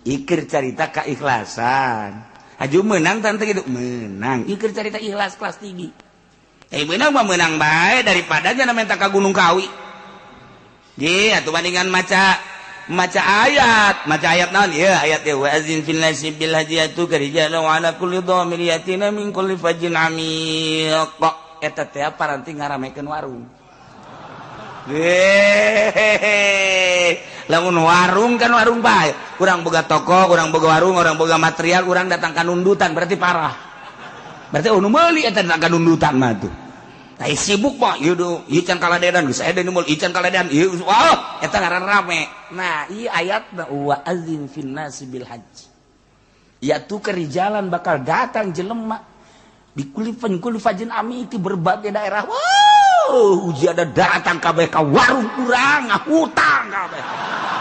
ikir carita keikhlasan. Aju menang tante gitu menang. Ikir carita ikhlas kelas tinggi. Menang mah menang bae daripada nya minta ka Gunung Kawi. Ye atuh bandingan maca ayat naon ya ayat ya wa azin fil nasi bil hadiyatu karijalu ala kulli dhamir yatina min kulli fajin amiq. Eta teh paranti ngaramekeun warung. Lamun warung kan warung bae. Urang boga toko, urang boga warung, urang boga material, urang datang ka nundutan berarti parah. Berarti nu meuli eta datang ka nundutan mah tuh. Tah sibuk mah ieu can kaladedan geus aya deui mul ieu can kaladedan ieu eta ngaran rame. Nah, ieu ayatna wa azin fin nasi bil hajj. Yaitu kerijalan bakal datang jelema di kulli fajin ami itu berbagai daerah. Uji ada datang kabeh ka warung urang ngahutang kabeh.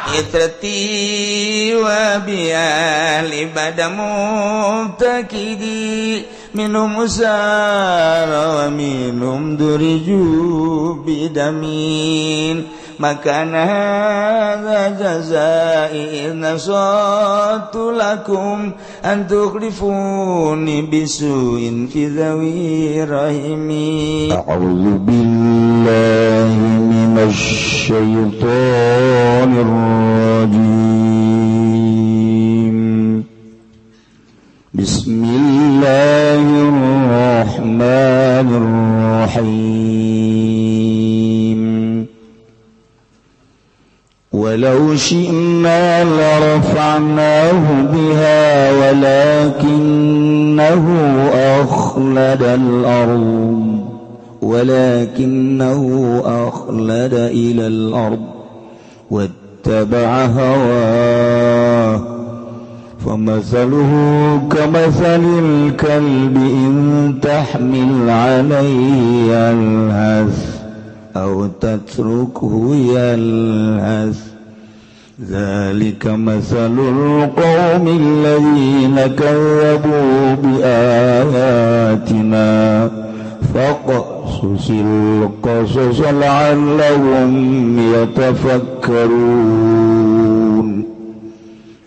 Itrati wa bial ibadamu takidi minum usara wa minum duriju bidamin makana hadza jazai nasatu lakum an tukhlifuni bisuin fi dhawi rahimi. A'udzu billahi minasy syaithanir rajim. Bismillahirrahmanirrahim. Walau syi'na larafa'nahu biha walakinnahu akhlada ilal ard wattaba'a hawah famathaluhu kamathalil kalbi in tahmil 'alayhi yalhath aw tatrukhu yalhath dzalika mathalul qaumil ladzina kazzabu biayatina faqsusil qasas la'allahum yatafakkarun.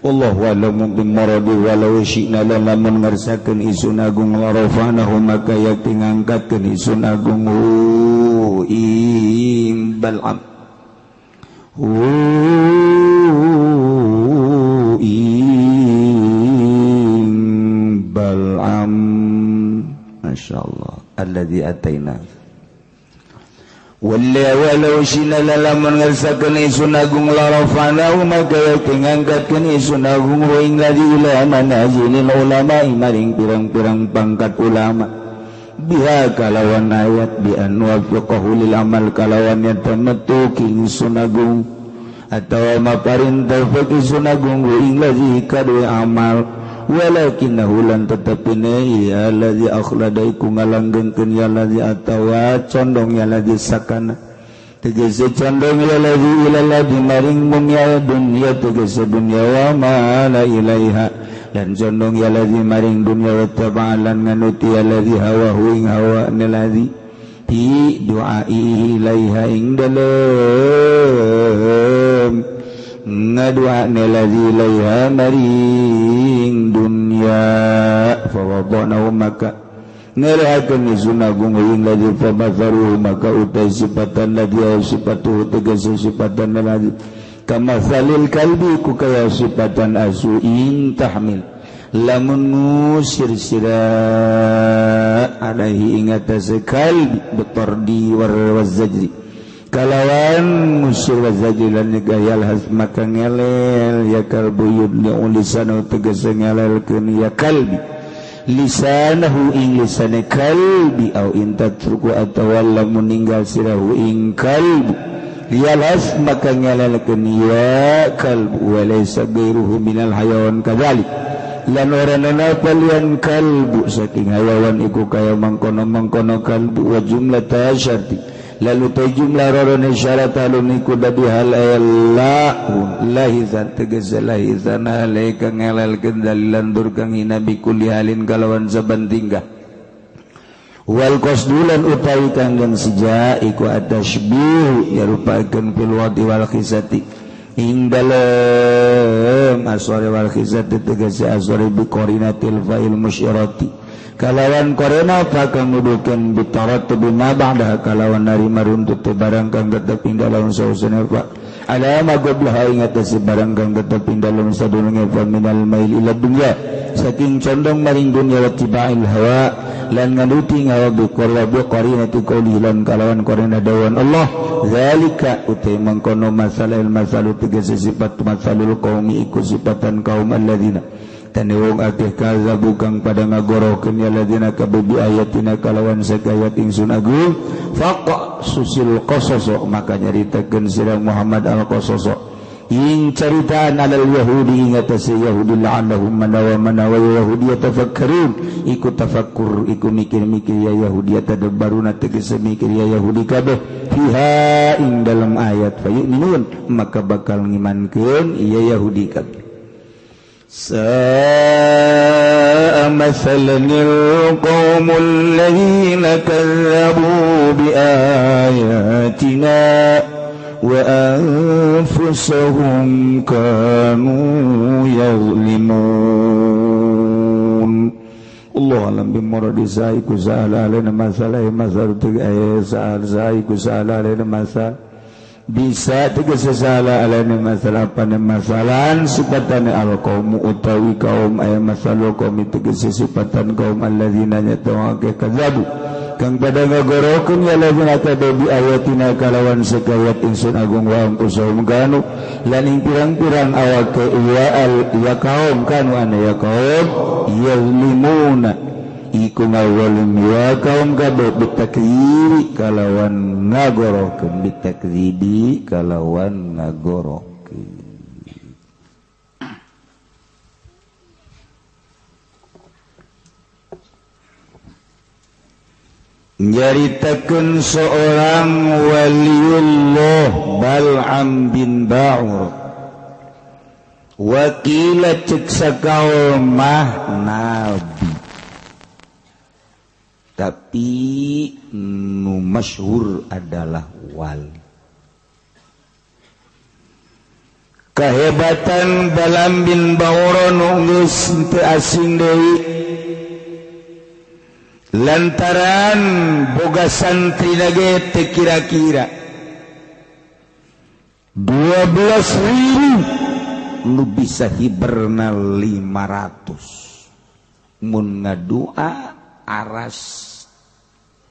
Wallahu a'lamu bimaradi walau syi'na lamun ngarsakeun isun agung larafanahu maka yakti ngangkatkeun isun agung Bal'am Bal'am masyaallah alladzi ataina walau syi'na lamun ngarsakeun isun agung larafanahu maka yakti ngangkatkeun isun agung wa ing ladzi ila manazilil ulama maring pirang-pirang pangkat ulama biha kalawan ayat bi an wafiqahu lil amal kalawan yatamattu king sunagung atawa maparintah faqih sunagung ing ladzi kadue amal walakinnahu lan tetepina ya ladzi akhlada iku ngalanggengkeun ya ladzi atawa condong ya ladzi sakana tegese condong ya ladzi ila ladzi maring munya dunya tegese dunya wa ma la ilaiha dan condong ya ladzi maring dunya wa taba'alan nganuti ya ladzi hawahu ing hawa ladzi fi du'ai ilaiha ing dalem ngadua ladzi ilaiha maring dunya fa wadana maka ngerahakeun sunagung ing ladzi fa mazaru maka utai sifatan ladzi sifatu tegese sifatan ladzi kama salil kalbi ku kaya sifatan asu in tahmil lamun ngusir sira alaihi ingatase kalbi betordi wazajri kalawan ngusir wazajri lan gayal has maka ngelel ya kalbu yudni ulisanu tegese ngelelkeun ya kalbi lisanahu ing lisane kalbi au intatruku atawa lamun ninggal sirahu ing kalbi yalhas maka ngalalakeun ya kalbu walaysa ghairuhu minal hayawan kadzalik lan orana palian kalbu saking hayawan iku kaya mangkono kalbu wa jumlah tasyarti lalu ta jumlah rorone syarat alun iku dadi hal ayallahu lahizan tegese lahizan alaika ngalalkeun dalilan dur kang hina bi kulli halin kalawan saban tingkah wal qasdulan utawi kanggen seja iku atashbih ya rupakeun fil wadi wal khisati ing dalem asore wal khizat tegese asore bi qarinatil fa'il musyirati kalawan korena pakang nudukeun bitarat bima ba'da kalawan narima runtut barang kang tetep ing dalem sausana fa ala magoblah ingat si barang kang tetep ing dalem sadurunge fa minal mail ila dunya saking condong maring dunya wa tibail hawa lan nganuti ngawa bi qarinati qauli lan kalawan korena dawan Allah zalika utai mangkono masalah masalu tegese sifat masalul qaumi iku sifatan kaum alladzina tane wong akeh kazabu kang pada ngagorokeun ya alladzina kabebi ayatina kalawan sakayat ingsun agung faqa susil qasas maka nyaritakeun sirah Muhammad al-qasas ing caritaan alal yahudi ingat si yahudi la'annahum manawa yahudi tafakkarun iku tafakkur iku mikir-mikir ya yahudi tadabbaruna tegese mikir ya yahudi kabeh fiha ing dalam ayat fayu'minun maka bakal ngimankeun iya yahudi kabeh sa'a mathalanil qaumul ladzina kazzabu bi ayatina wa anfusahum kanu yazlimun Allah alam bimuradi sa'iku sa'ala alina masalah masal sa'iku sa'ala alina masal bisa tegese sa'ala alina masalah apane masalan sifatane al-qawmu utawi kaum ayam masalah kaum tegese sifatan kaum alladzina nyatawake kadzabu kang pada ngagorokeun ya ladzina kadabi ayatina kalawan sakayat ingsun agung wa ampusahum kanu lan ing pirang-pirang awake ya kaum kanu ana ya kaum yazlimuna iku ngawalim ya kaum kabeh bitakdziri kalawan ngagorokeun bitakdzibi kalawan ngagorokeun nyaritakeun seorang waliullah Bal'am bin Ba'ur wakila cek sakaul mah nabi tapi nu masyhur adalah wali kahebatan Bal'am bin Ba'ur nu geus teu asing deui lantaran boga santri nage teu kira-kira 12.000 nu bisa hiberna 500 mun ngadua aras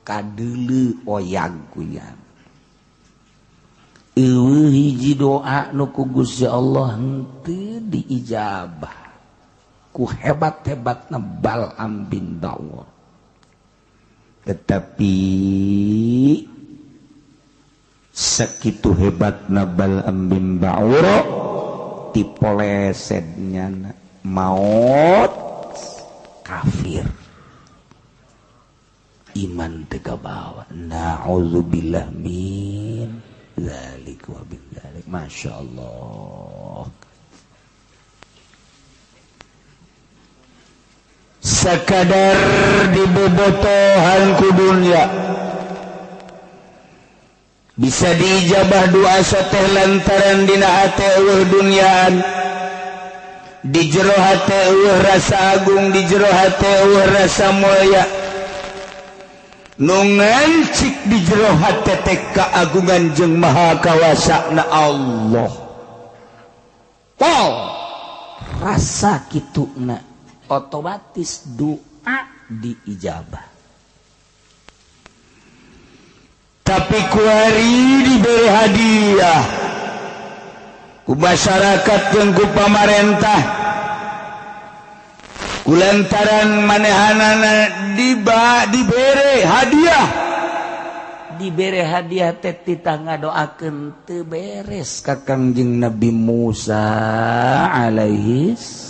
kadeuleu oyag kuyan eueuh hiji doa nu ku Gusti Allah henteu diijabah ku hebat-hebatna Bal'am bin Ba'ur tetapi sakitu hebatna Bal'am bin Ba'ur tipolesednya maut kafir iman teu kabawa na'udzubillah min dzalik wa bidzalik masyaallah sakadar dibobotohan ku dunya bisa diijabah doa sateh lantaran dina hate eueuh dunyaan di jero hate eueuh rasa agung di jero hate eueuh rasa mulya nu ngancik di jero hate teh kaagungan jeung maha kawasana Allah rasa kituna otomatis doa diijabah tapi kuari diberi hadiah ku masyarakat jeung ku pamarentah kulantaran manehanana diberi hadiah teh titangga doakeun teu beres ka Kangjeng Nabi Musa alaihis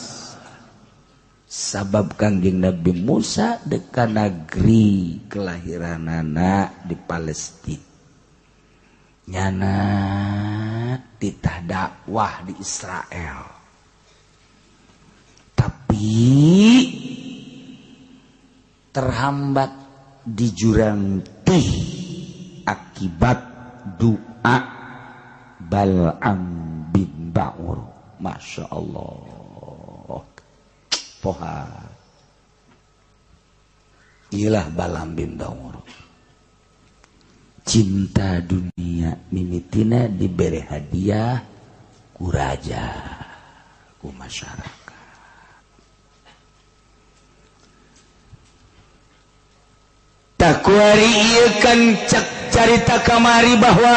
sabab Kangjeng Nabi Musa deka negeri kelahiranana di Palestina nyana titah dakwah di Israel tapi terhambat di jurang tih akibat doa Bal'am bin bin Ba'ur. Masya Allah. Poha. Ilah Balam bin Ba'ur. Cinta dunia mimitina diberi hadiah ku raja, ku masyarakat. Takwari ieu kan carita kamari bahwa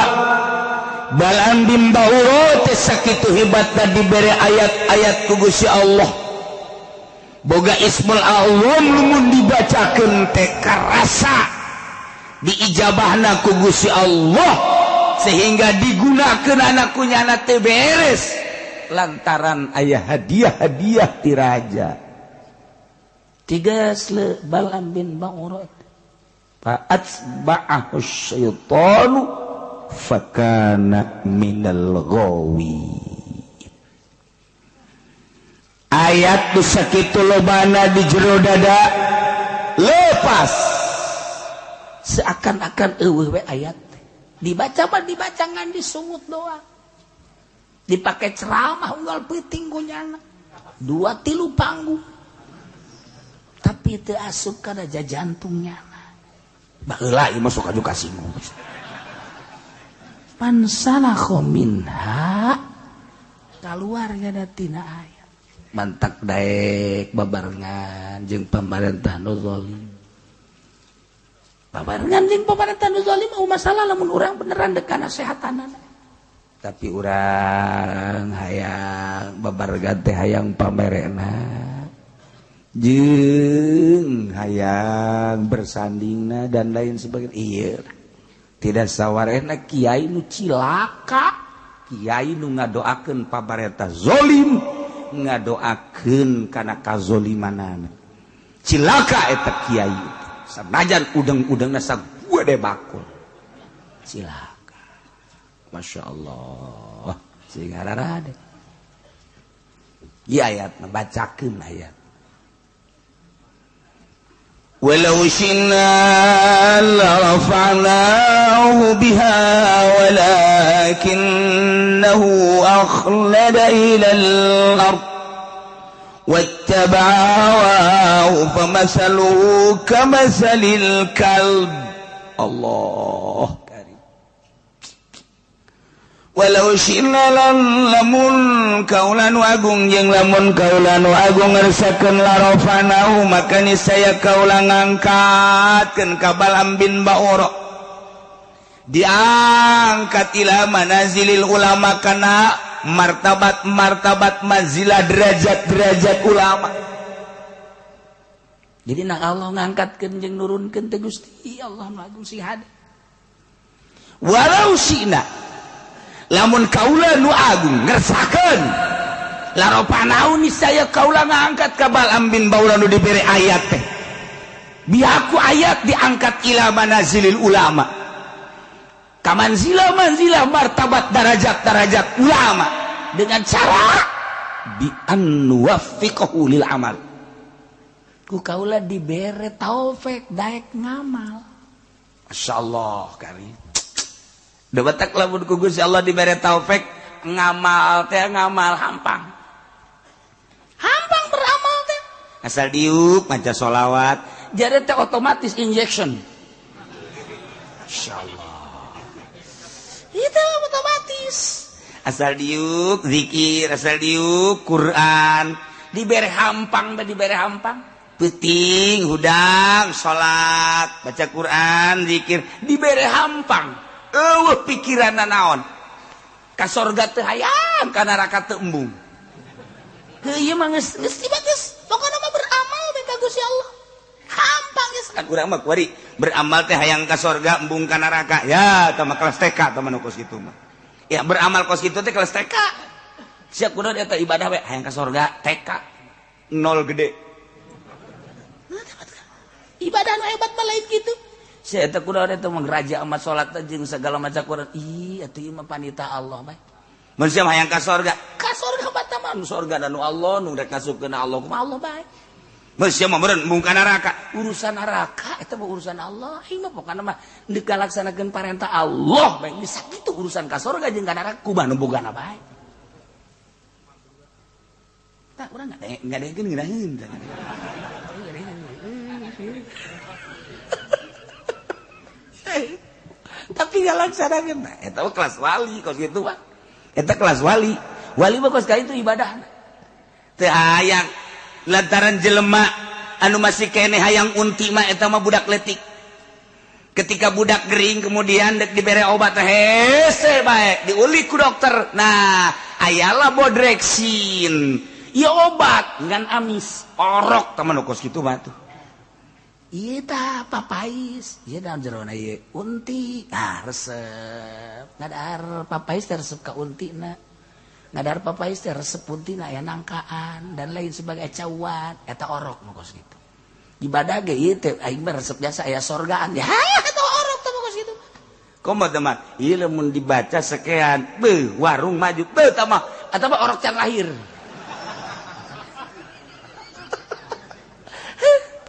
Balam bin Ba'ur teh sakitu hebatna dibere ayat-ayat ku Gusti Allah. Boga Ismul A'zam lumun dibacakeun teh karasa diijabahna ku Gusti Allah sehingga digunakeun anakku nyana teh beres lantaran aya hadiah-hadiah ti raja. Tiga sle Balam bin Ba'ur fa'atba'ahu syaitanu fakana minal ghawi. Ayat nu sakitu lobana di jero dada lepas seakan-akan eueuh we ayat dibaca mah dibaca ngan disungut doang, dipake ceramah unggal peuting gonyana 2-3 panggung tapi teu asup kana jajantungnya. Baheula ieu mah sok aju kasinggung. Mansalakho minha kaluar tina ayat. Mantak daek babarengan jeung pamarentah nu zalim. Babarengan jeung pamarentah nu zalim mah masalah lamun urang beneran dek kana sehatanana. Tapi urang hayang babarengan teh hayang pamerena. Jeung hayang bersandingna dan lain sebagainya. Ieu tidak sawarena kiai nu cilaka, kiai nu ngadoakeun pamarentah zalim, ngadoakeun kana kazolimanana. Cilaka eta kiai. Sanajan udeng-udengna sagede bakul. Cilaka. Masya Allah. Sing hararade. Ieu ayatna bacakeun ayat. Walau syi'na larafa'nahu biha walakinnahu akhlada ilal ardh wattaba'a hawahu famathaluhu kamathalil kalb. Allah karim. Walau syi'na lamun kaulan agung jeung lamun kaulan agung ngersakeun larafa'nahu maka niscaya kaulan ngangkatkeun ka Balam bin Ba'ur, diangkat ila manazilil ulama kana martabat manzilah derajat ulama. Jadi nak Allah ngangkatkeun jeung nurunkeun teh Gusti Allah agung sing hade. Walau syi'na lamun kaula nu agung ngersakeun larafa'nahu niscaya kaula ngangkat ka Balam bin Ba'ur nu dibere ayat teh. Bihaku ayat diangkat ila manazilil ulama. Kamanzilah martabat darajat ulama dengan cara bi anwafiqahu lil amal. Ku kaula dibere taufik daek ngamal. Masyaallah karim. Da batak lamun ku Gusti Allah dibere taufik ngamal teh ngamal hampang. Hampang beramal teh. Asal diuk maca sholawat, jadi teh otomatis injection. Masyaallah. Itu otomatis. Asal diuk zikir, asal diuk Quran, dibere hampang teh dibere hampang. Peuting, hudang, sholat, baca Quran, zikir, dibere hampang. Pikiranna naon? Ka sorga teu hayang, ka neraka teu embung. Ieu mah geus tibageus, pokona mah beramal we ka Gusti Allah. Hampang geus kan urang mah kuari beramal teh hayang ka sorga, embung ka neraka. Ya, tah mah kelas TK tah mah nu kos kitu mah. Ya beramal kos kitu teh kelas TK. Siap kudu eta ibadah we hayang ka sorga TK. Nol gede. Ibadah nu hebat mah lain kitu. Saya eta kudu eta mah raja amat salat jeung segala macam Quran. Ih, atuh ieu mah panita Allah bae. Mun sia hayang ka sorga bae mah nu sorga nu Allah nu rek ngasupkeun Allah kumaha Allah bae. Mun sia mah meureun mung ka neraka, urusan neraka eta mah urusan Allah. Ieu mah pokona mah deuk kalaksanakeun parentah Allah bae. Bisa kitu urusan ka sorga jeung ka neraka kumaha nu bogana bae. eta urang ngadengeun ngeunaheun. Tapi nggak laksanakan. Eta kelas wali kos gitu Pak. Eta kelas wali. Wali mah kos itu ibadah. Teu hayang lantaran jelema anu masih kene hayang unti mah eta mah budak letik. Ketika budak gering kemudian dek dibere obat hese bae diulik ku dokter. Nah, ayalah bodreksin. Ieu obat ngan amis, orok teman kos kitu mah tuh. Ieu tah papais, ieu daun jerona ieu unti. Ah, resep. Ngadar papais teh resep ka untina. Ngadar papais teh resep untina aya nangkaan dan lain sebagai cawat eta orok nu kos kitu. Ibadah ge ieu teh aing mah resep biasa aya sorgaan. Ya, eta orok teh kos kitu. Komo teman, ieu lamun dibaca sekean, beuh warung maju, beuh tah mah eta mah orok can lahir.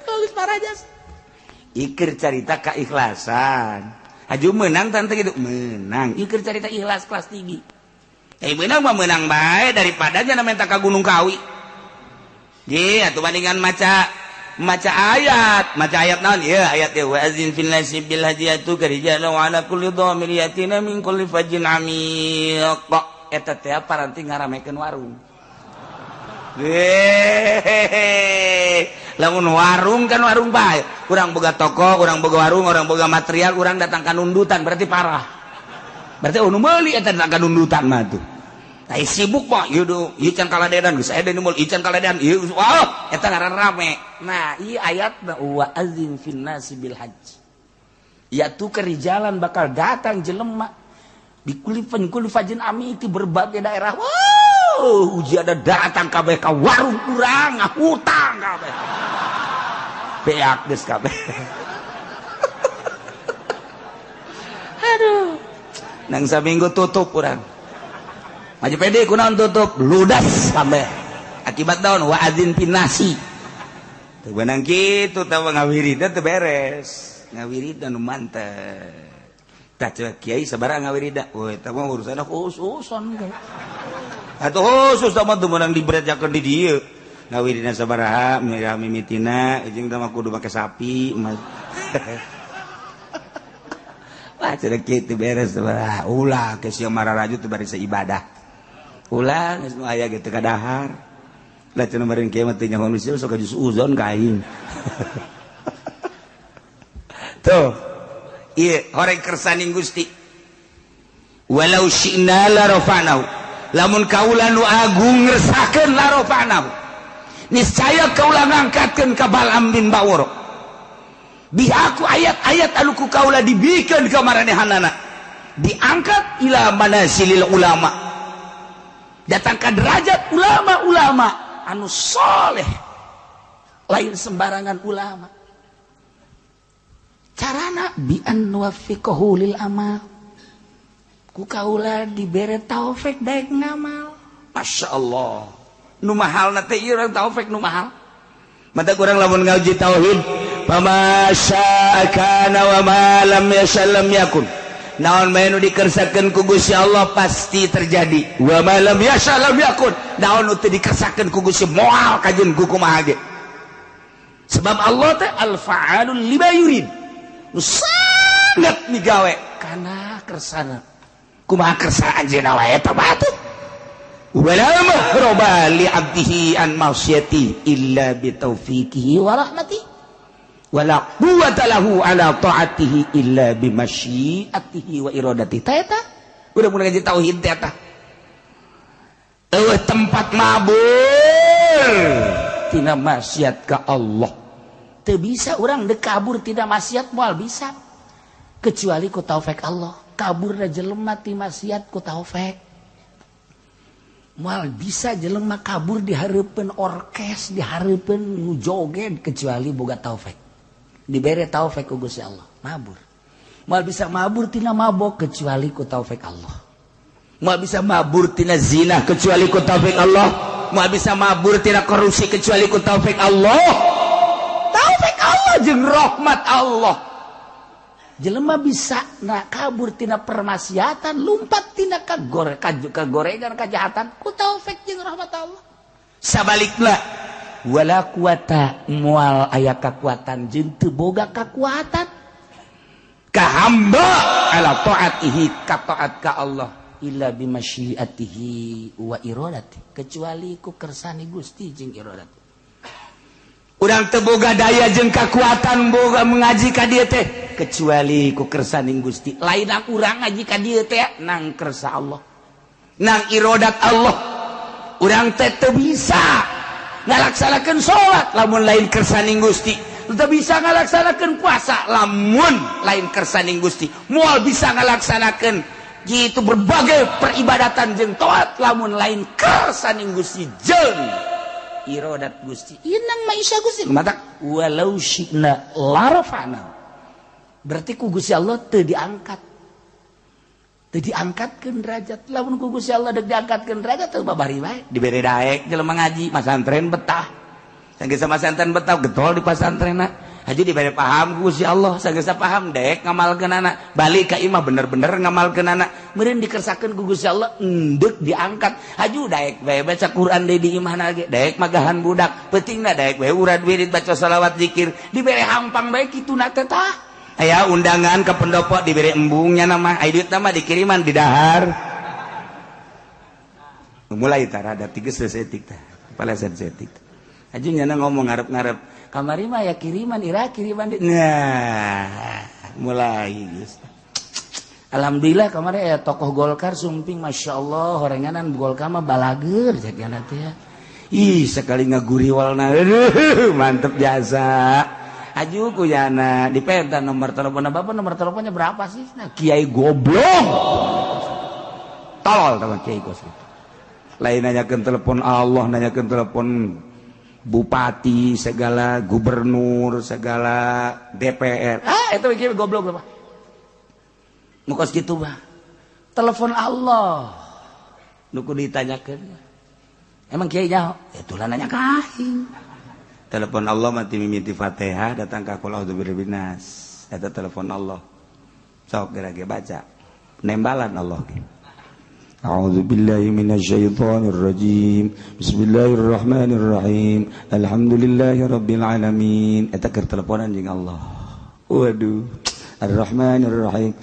Kalau parajas. Ikir cerita keikhlasan. Aju menang tante gitu, menang. Ikir cerita ikhlas kelas tinggi. Menang mah menang bae daripada nya minta ka Gunung Kawi. Ye, atuh bandingan maca ayat naon ieu ayat wa azin fil nasi bil hajiyatu karijala wa ala kulli dhamir yatina min kulli fajin amiq. Eta teh paranti ngaramekeun warung. Lamun warung kan warung bae. Urang boga toko, urang boga warung, urang boga material, urang datang ka nundutan berarti parah. Berarti nu meuli eta datang ka nundutan mah tuh. Tah sibuk mah ieu can kaladean geus aya deui mul ieu can kaladean ieu wah eta ngaran rame. Nah, ieu ayatna wa azin fin nasi bil hajj. Ya tu kerijalan bakal datang jelema di kulli fajin ami itu berbagai daerah. Uji ada datang kabeh ka warung urang ngahutang kabeh. Beak geus kabeh. Aduh. Nang saminggu tutup urang. Maju pede kunaon tutup ludas kabeh. Akibat daun wa adzin pinnasi. Teu beunang kitu teh ngawirida teu beres. Ngawirida nu mantep. Tah kiai sabaraha ngawirida? Oh eta mah urusanna khususon. Atuh khusus mah teu meunang dibrejakeun di dieu. Ngawirina sabaraha mimitina jeung teh mah kudu make sapi. Wah cenah kitu beres sabaraha. Ulah geus yang mararaju teu bari ibadah. Ulah geus nu aya ge teu kadahar. Lah cenah bareng kieu mah teu nyaho manusia sok ka uzon ka aing. Tuh. Ieu horeng kersaning Gusti. Walau syi'na la rafa'nahu. Lamun kaula nu agung ngersahkeun la rafa'nahu. Niscaya kaula ngangkatkeun ka Bal'am bin Ba'ur. Bihaku ayat-ayat anu ku kaula dibikeun ka maranehanana. Diangkat ila manasilil ulama. Datang ka derajat ulama-ulama anu soleh. Lain sembarangan ulama. Carana bi an wafiqahu lil amal. Ku kaula dibere taufik daek ngamal. Masyaallah. Nu mahalna teh ieu urang taufik nu mahal. Mata kurang lamun ngaji tauhid, pama syaa kana wa ma lam yasha lam yakun. Naon bae nu dikersakeun ku Gusti Allah pasti terjadi. Wa ma lam yasha lam yakun. Naon nu teu dikersakeun ku Gusti moal kajeun ku kumaha ge. Sebab Allah teh al-fa'alul lima yurid. Nu sangat migawe kana kersana. Kumaha kersa anjeunna wae eta batuh. Wala mahroba li 'abdihi an ma'siyati illa bi taufiqihi wa rahmatihi. Wala quwwata lahu ala ta'atihi illa bi masyiatihi wa iradatihi. Ta eta udah mun ngaji tauhid teh eta. Tempat mabur tina maksiat ka Allah. Teu bisa urang dek kabur tidak maksiat moal bisa. Kecuali ku taufik Allah. Kabur da jelema ti maksiat ku taufik. Moal bisa jelema kabur di hareupeun orkes, di hareupeun nu joget kecuali boga taufik. Dibere taufik ku Gusti Allah, mabur. Moal bisa mabur tina mabok kecuali ku taufik Allah. Moal bisa mabur tina zina kecuali ku taufik Allah. Moal bisa mabur tina korupsi kecuali ku taufik Allah. Taufik Allah jeung rahmat Allah. Jelema bisa na kabur tina permaksiatan, lumpat tina kagorengan kejahatan ku taufik jeung rahmat Allah. sabalikna wala quwata moal aya kekuatan jeung teu boga kekuatan ka hamba ala taatihi ka taat ka Allah illa bimasyiatihi wa iradati kecuali ku kersani Gusti jeung iradati. Urang teu boga daya jeung kekuatan boga mengaji ka dieu teh kecuali ku kersani Gusti. Lain urang ngaji ka dieu teh nang kersa Allah. Nang iradat Allah. Urang teh teu bisa ngalaksanakeun salat lamun lain kersani Gusti. Teu bisa ngalaksanakeun puasa lamun lain kersani Gusti. Moal bisa ngalaksanakeun gitu berbagai peribadatan jeung taat lamun lain kersani Gusti jeung iradat Gusti. Inang maisha Gusti mata walau syi'na larafana. Berarti ku Gusti Allah teu diangkat. Teu diangkatkeun derajat. Lamun ku Gusti Allah deuk diangkatkeun derajat teu babari bae. Dibere daek jelema ngaji, masantren betah. Sanggeus masantren betah getol di pasantrenna. Haji dibere paham ku Gusti Allah, sanggeus paham daek ngamalkeunana. Balik ka imah bener-bener ngamalkeunana. Meureun dikersakeun ku Gusti Allah endeuk diangkat. Haji daek bae baca Quran deui di imahna ge, daek magahan budak. Pentingna daek bae urad wirid baca shalawat zikir. Dibere hampang bae kituna teh tah. Aya undangan ke pendopo diberi embungnya nama aidut nama dikiriman di dahar mulai tarada tiga sesetik tah kepala sesetik aja nyana ngomong ngarep-ngarep kamari mah ya kiriman ira kiriman nah mulai geus alhamdulillah kamari aya tokoh Golkar sumping masyaallah horenganan Golkar mah balager jadiana teh ya ih sekali ngaguriwalna mantep jasa aju ku jana dipenta nomor teleponnya bapak nomor teleponnya berapa sih nah kiai goblok tolol teman kiai gos lain nanyakeun telepon Allah nanyakeun telepon bupati segala gubernur segala DPR itu kiai goblok berapa mukos gitu bah telepon Allah nuku ditanyakeun emang kiai nyaho ya tulah nanya kaing telepon Allah mati mimiti Fatihah datang ka qul a'udzu birabbinas eta telepon Allah sok gerage baca nembalan Allah ge a'udzu billahi minasyaitonir rajim bismillahirrahmanirrahim alhamdulillahirabbil alamin eta keur teleponan jeung Allah waduh arrahmanirrahim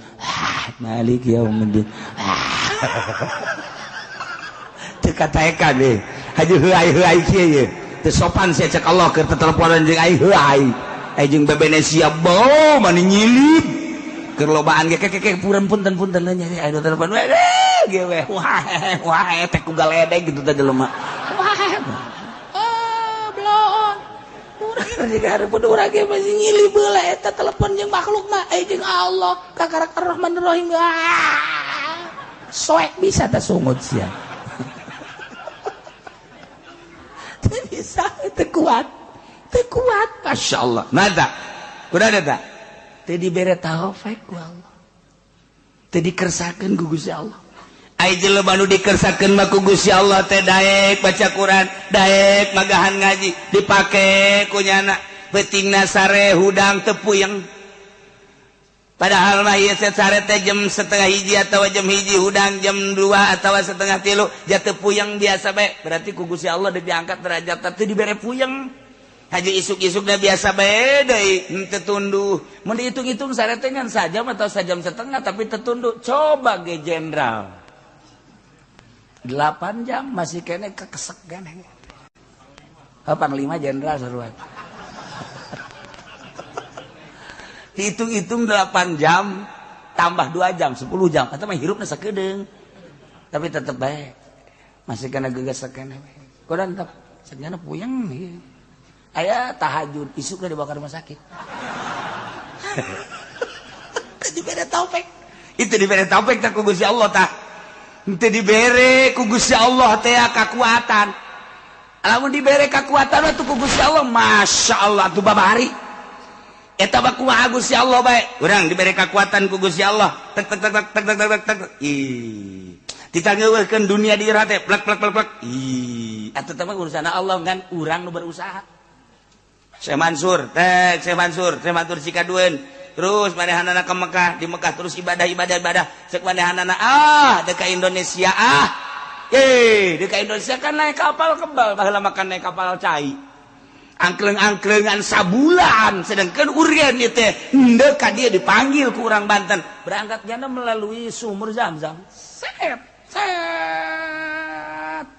maliki yaumiddin teu kataekan deh haji heuai kieu sopan saya cek Allah ke teleponan jeung ai heuai ai jeung bebenesia bau mani nyilip keur lobaan ge keke punten nyari ai telepon we ge we wah teh ku galedeg gitu teh jelema blon urang ge hareupeun urang ge masih nyilip heula eta telepon jeung makhluk mah ai jeung Allah kakarak Ar-Rahmanir Rahim soek bisa teh sungut sia bisa kuat masya Allah nada udah ada tak tadi bere taufik ku Allah tadi kersakeun ku Gusti Allah ai jelema nu dikersakeun mah ku Gusti Allah teh daek baca Quran daek magahan ngaji dipake ku nyana beutingna sare hudang teu puyeng padahal mah ieu sare teh jam 12:30 atawa jam 1 hudang jam 2 atawa 2:30 jatuh puyeng biasa bae berarti ku Gusti Allah udah diangkat derajat teh dibere puyeng haji isuk-isukna biasa bae deui henteu tunduh mun dihitung-hitung sare teh ngan sajam atau sajam setengah tapi teu tunduh coba ge jenderal 8 jam masih kene kekesek ganeh panglima jenderal saruat hitung-hitung 8 jam tambah 2 jam 10 jam atau mah hirupna sakedeung tapi tetep bae masih kena gegas sakene kodan tetep sakjana puyeng aya tahajud isukna dibawa ka rumah sakit dibere taufik itu dibere taufik tah ku Gusti Allah tah teu dibere ku Gusti Allah teh kekuatan lamun dibere kekuatan atuh ku Gusti Allah masyaallah tuh babari eta mah kumaha Gusti Allah bae urang diberi kekuatan ku Gusti Allah tek ih ditangeukeun dunia di irah teh plek ih eta teh mah urusan Allah kan urang nu berusaha Syekh Mansur Cikadueun terus manehanana ke Mekah di Mekah terus ibadah Syekh manehanana deka Indonesia di Indonesia kan naik kapal kebal, baheula makan naik kapal cai. Angkleng-angklengan sabulan, sedangkan urang ieu teh henteu ka dieu dipanggil ku urang Banten. Berangkat jana melalui sumur Zam-Zam. Set,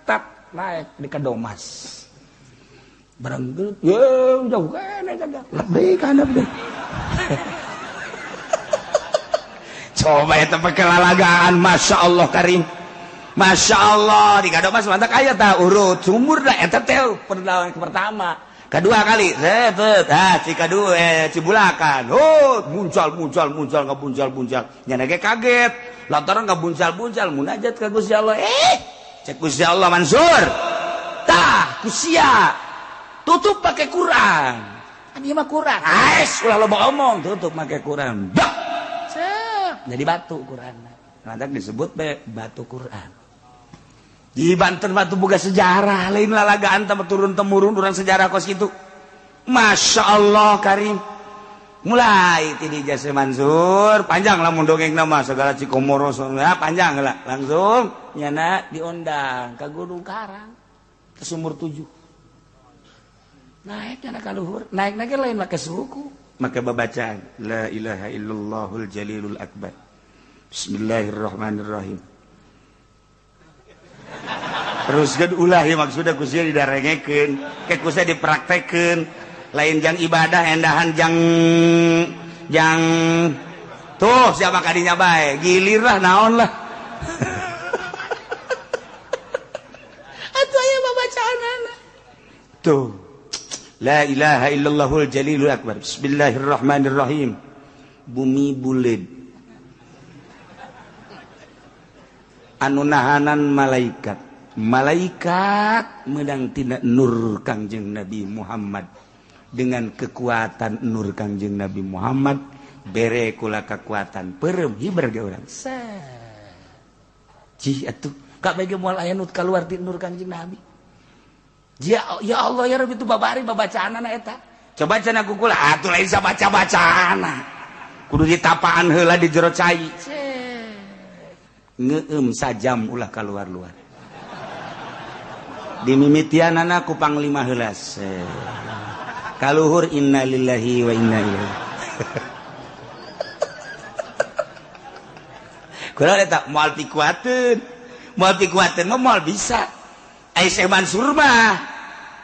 tap naik di Kadomas. Berangkat, jauh kene jaga. Lebih kan lebih. Coba eta pekelalagaan, Masya Allah Karim. Masya Allah di Kadomas mantap aya tah urut sumur da eta teh perlawan pertama. Kedua kali, kedua Cibulakan. Muncul ngebuncal. Nyana ge kaget. Lantaran ngebuncal, munajat ka Gusti Allah. Cek Gusti Allah Mansur. Tah, kusia. Tutup pakai Quran. Kan ieu mah Quran. Ulah loba omong, tutup pakai Quran. Dak. Cek, jadi batu Quran. Lantak disebut batu Quran. Di Banten batu boga sejarah lain lalagaan tambah turun temurun orang sejarah kos gitu. Masya Allah Karim. Mulai ti di Jasa Mansur panjang lah mun dongeng nama segala Cikomoro ya panjang lah langsung nyana diundang ke Gunung Karang ke Sumur 7. Naik nyana ka luhur naik lain make suku make babacaan la ilaha illallahul jalilul akbar bismillahirrahmanirrahim. Terus kan ulah ya maksudnya kusnya didarengekeun ke kusnya dipraktekeun lain jang ibadah endahan jang tuh siapa kadinya bae gilir lah naon lah atuh aya babacaanana tuh la ilaha illallahul jalilul akbar bismillahirrahmanirrahim. Bumi buleud anu nahanan malaikat medang tina nur Kangjeng Nabi Muhammad dengan kekuatan nur Kangjeng Nabi Muhammad bere kula kekuatan perem hiber ge urang cih atuh ka bege moal aya nu kaluar ti nur Kangjeng Nabi ya Allah ya Rabbi itu babari babacaanana eta coba cenah kukula atuh lain sabaca-bacaana kudu ditapaan heula di jero cai ngeueum sajam ulah kaluar-luar dimimitianana ku panglima heula kaluhur innalillahi wa inna ilaihi kula eta moal pikuateun mah moal bisa ai Syekh Mansur mah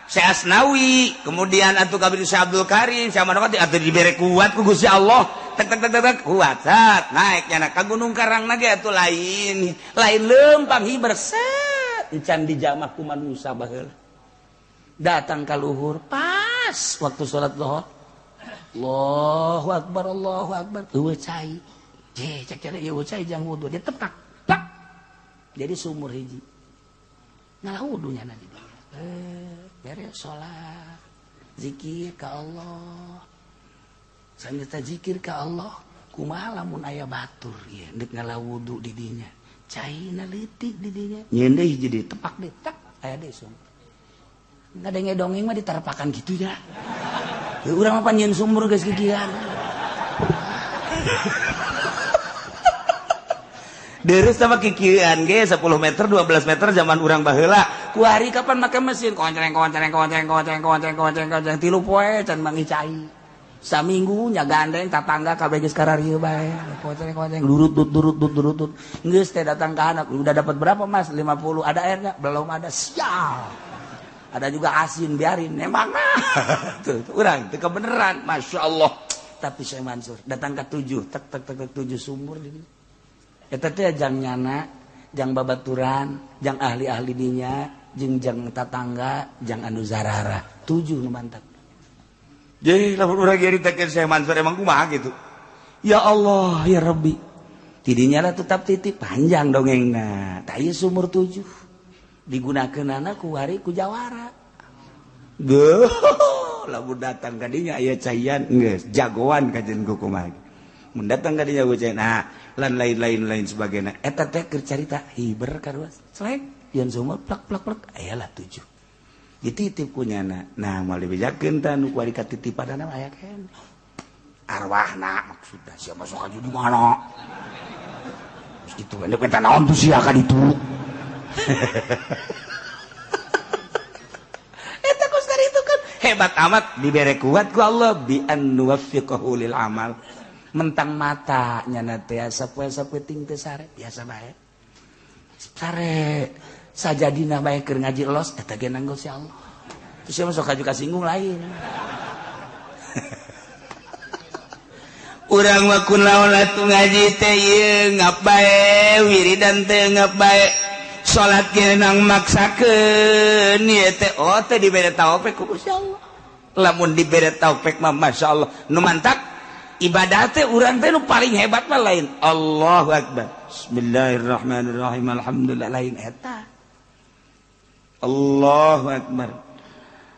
Syekh Asnawi kemudian atuh kabeh Syekh Abdul Karim Syekh Manapati atuh dibere kuat ku Gusti Allah tek kuat sat naik nyana ka Gunung Karang ge atuh lain lempang hiber set encan dijamah ku manusia baheula datang ka luhur pas waktu salat zuhur Allahu akbar eueuh cai cek cara eueuh cai jang wudu dia tepak tak jadi sumur hiji ngalah wudu nya di dieu beres salat zikir ka Allah sanggeus zikir ka Allah kumaha lamun aya batur ieu deuk ngalah wudu di dinya caina leutik di dinya nyeun deui hiji di tepak deui tak aya deui sumur ngadenge-dongeng mah ditarapakan gitu ya urang mah panjeun sumur geus kikian deres sama kikian ge 10 meter 12 meter zaman urang baheula ku hari kapan make mesin konceng tilu poe can mangi cai saminggu nya gandeng tatangga kabeh geus kararieu bae konceng durut geus teh datang ka anak udah dapat berapa Mas 50 ada airnya belum ada sial ada juga asin biarin emang tuh urang teu kebeneran Masya Allah tapi Syekh Mansur datang ke 7 tek 7 sumur di dieu eta teh jang nyana jang babaturan jang ahli-ahli dinya jeung jang tatangga jang anu zarara 7 nu mantap jadi lamun urang nyaritakeun Syekh Mansur emang kumaha gitu ya Allah ya Rabbi tidinya lah tetap titip panjang dongengna tah ieu sumur 7 digunakeunana ku hari ku jawara lamun datang ka dinya aya caian geus jagoan kajen kumaha mun datang ka dinya caian nah lan lain sebagainya eta teh keur carita hiber karuas slek yen sumur plak aya lah 7 dititip ku nyana nah moal dibejakeun tah nu kuari katitipanana aya kene arwahna maksudna sia masuk ka di mana kitu ende eta naon tuh sia ka ditu Eta Kustar itu kan hebat amat dibere kuat ku Allah bi an nuwaffiqahu lil amal. Mentang mata nyana teh sapoe-sapoe ting teu sare biasa bae. Sare sajadina bae keur ngaji los eta ge nanggo si Allah. Terus mah sok ka singgung lain. Urang mah kunaon atuh ngaji teh ieu ngap bae wiridan teh ngap bae. Salat ge nang maksakeun ieu teh teh dibere taufik ku Gusti Allah. Lamun dibere taufik mah masyaallah nu mantap ibadah teh urang teh nu paling hebat mah lain Allahu akbar. Bismillahirrahmanirrahim alhamdulillah lain eta. Allahu akbar.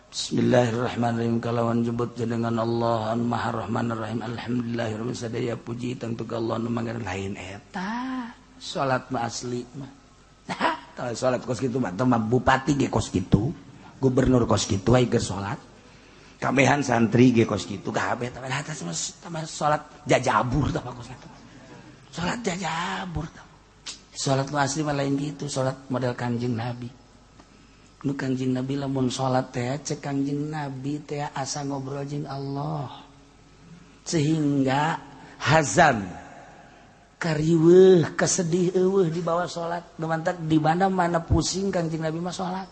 Bismillahirrahmanirrahim kalawan jebut jenengan Allah anu Maha Rahmanir Rahim alhamdulillahirabbil sadaya puji tentu ka Allah nu mangga lain eta. Salat mah asli mah. Tah salat kos kitu mah bupati ge kos kitu, gubernur kos kitu aya keur salat. Kabehan santri ge kos kitu kabeh tah salat jajabur tah kos kitu. Salat jajabur tah. Salat mah asli mah lain gitu, salat model Kangjeng Nabi. Nu Kangjeng Nabi lamun salat teh cek Kangjeng Nabi teh asa ngobrol jeung Allah. Sehingga hazan kariweuh kesedih eueuh di bawah salat. Nu mantap di mana pusing Kangjeng Nabi mah salat.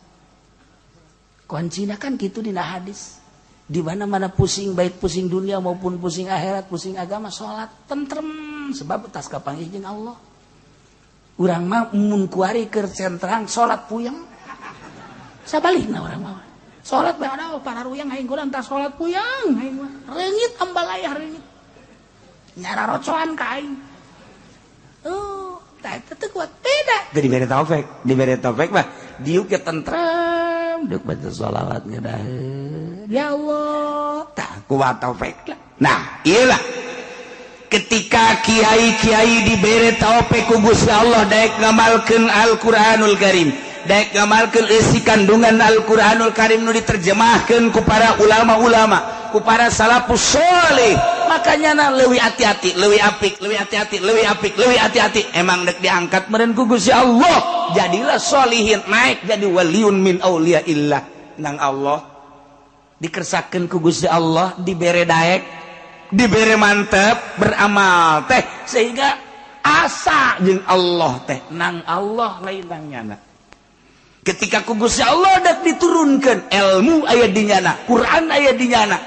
Kuncina kan kitu dina hadis. Di mana pusing baik pusing dunia maupun pusing akhirat, pusing agama salat tentrem sebab tas kapanggih jeung Allah. Urang mah mun kuari keur centrang salat puyeng. Sabalikna urang mah. Salat bae ada pararuyang aing kurang tah salat puyeng aing mah. Reungit ambalayah reungit. Nyara rocoan ka aing. Tah eta teh kuat beda. Teu dibere taufik mah diuk ge tentrem, deuk baca shalawat ngeudaheun. Ya Allah, tah kuat taufik lah. Nah, iyalah ketika kiai-kiai dibere taufik ku Gusti Allah daek ngamalkeun Al-Qur'anul Karim. Daek ngamalkeun isi kandungan Al-Qur'anul Karim nu diterjemahkeun ku para ulama-ulama, ku para salafus sholih. Makanya leuwih hati-hati, leuwih apik, leuwih hati-hati, leuwih apik, leuwih hati-hati. Emang dek diangkat meureun ku Gusti Allah. Jadilah sholihin, naik jadi waliun min auliyaillah. Nang Allah dikersakeun ku Gusti Allah, dibere daek, dibere mantep, beramal teh sehingga asa jeung Allah teh nang Allah lain nang nyana. Ketika ku Gusti Allah dak diturunkeun ilmu aya di nyana, Quran aya di nyana.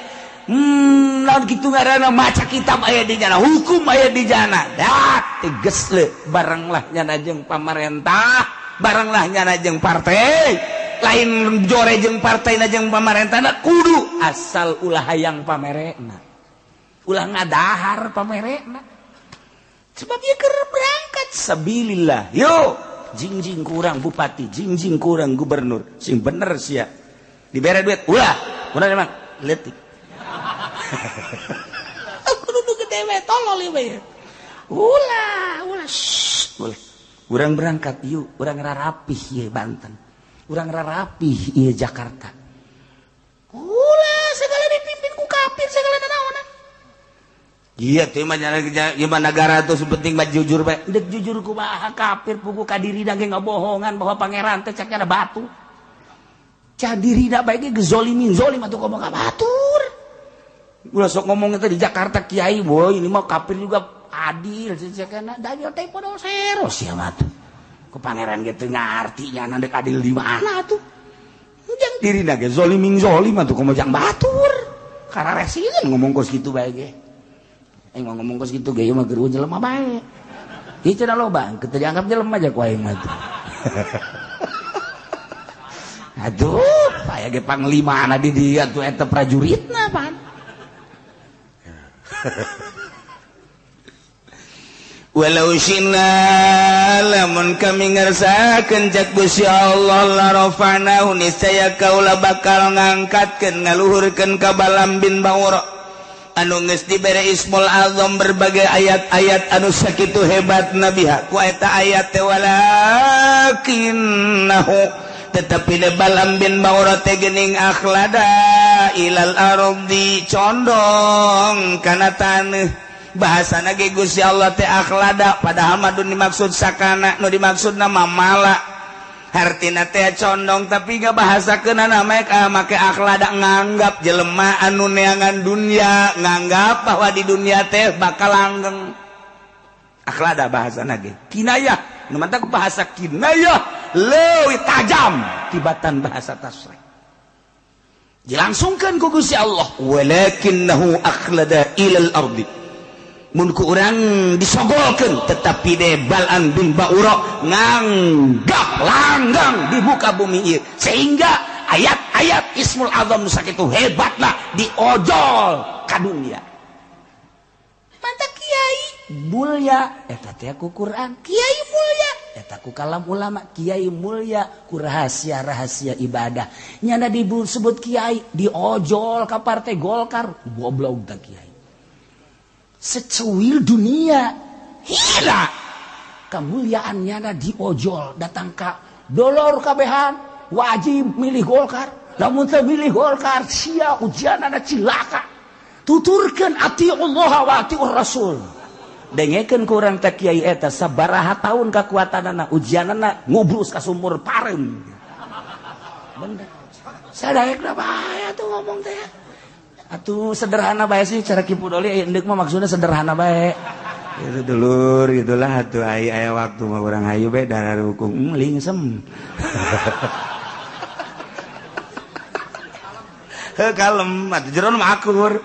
Naon kitu ngaranna maca kitab aya di nyana, hukum aya di nyana. Dak teges le baranglah nyana jeung pamarentah, baranglah nyana jeung partai. Lain jore jeung partaina jeung pamarentahna kudu asal ulah hayang pamerena. Ulah ngadahar pamerena. Sebab ieu keur berangkat sabilillah. Yo jingjing kurang bupati, jingjing kurang gubernur, sing bener sia dibere duit ulah emang leutik. Aku dudu gede we tolol ieu we. Ulah urang berangkat ieu, urang rarapih ieu Banten, urang rarapih ieu Jakarta. Ulah segala dipimpin ku kafir segala nanaonan. Iya teh mah gimana negara tuh sepenting mah jujur bae. Dek jujur kumaha kafir pugu ka dirina ge ngabohongan bahwa pangeran teh caknya ada batu. Ca dirina bae ge gezolimin zolim atuh ngomong ka batur. Ulah sok ngomong teh di Jakarta kiai boy ini mah kafir juga adil cakna da teh podo sero sia mah tuh. Ku pangeran ge teu ngarti nya dek adil di mana tuh. Jeung dirina ge zolimin zolim atuh ngomong jang batur. Kararesieun ngomong kos kitu bae ge. Ngomong kos gitu gaya mah geru jelema bae. Ieu cenah loba, kita dianggap jelema aja ku aing mah. Aduh, aya ge panglimana di dieu atuh eta prajuritna pan. Walau syinna lamun kami ngarsakeun cak Gusti Allah la rafa'nahu niscaya kaula bakal ngangkatkeun ngaluhurkeun ka Balam bin Ba'ura. Anu geus dibere Ismul Azam berbagai ayat-ayat anu sakitu hebat nabiha ku eta ayat teh walakinnahu tetapi Balam bin Ba'ura teh geuning akhlada ilal ardi condong kana taneuh bahasana ge Gusti Allah teh akhlada padahal mah dimaksud sakana nu dimaksudna mamala hartina teh condong tapi gak bahasakeunana make akhlada nganggap jelema anu neangan dunia nganggap bahwa di dunia teh bakal langgeng. Akhlada bahasana ge kinayah, nu mantap bahasa kinayah leuwih tajam tibatan bahasa tasrih. Dilangsungkan ku Gusti Allah, walakinnahu akhlada ilal ardi. Mun ku urang disogolkeun tetapi de Bal'am bin Ba'ura nganggap langgang di muka bumi ieu sehingga ayat-ayat Ismul Azam nu sakitu hebatna diojol ka dunia. Mantap kiai mulia eta teh ku Quran, kiai mulia eta ku kalam ulama, kiai mulia ku rahasia-rahasia ibadah. Nyana disebut kiai diojol ka partai Golkar, goblok tah kiai. Secuil dunia hina kemuliaannya na diojol datang ka dolor kabehan wajib milih Golkar, namun teu milih Golkar sia ujianana cilaka. Tuturkeun ati Allah wa atiur Rasul. Dengekeun ku urang teh kiai eta sabaraha taun kakuatanana ujianana ngubrus ka sumur pareum. Bener. Sadaekna bahaya tuh ngomong teh. Atuh sederhana bae sih cara Kipu Doli endek mah maksudnya sederhana bae. Itu dulur gitulah atuh aya waktu mah urang hayu bae darar hukum lingsem. Heuh kalem atuh jeron mah akur.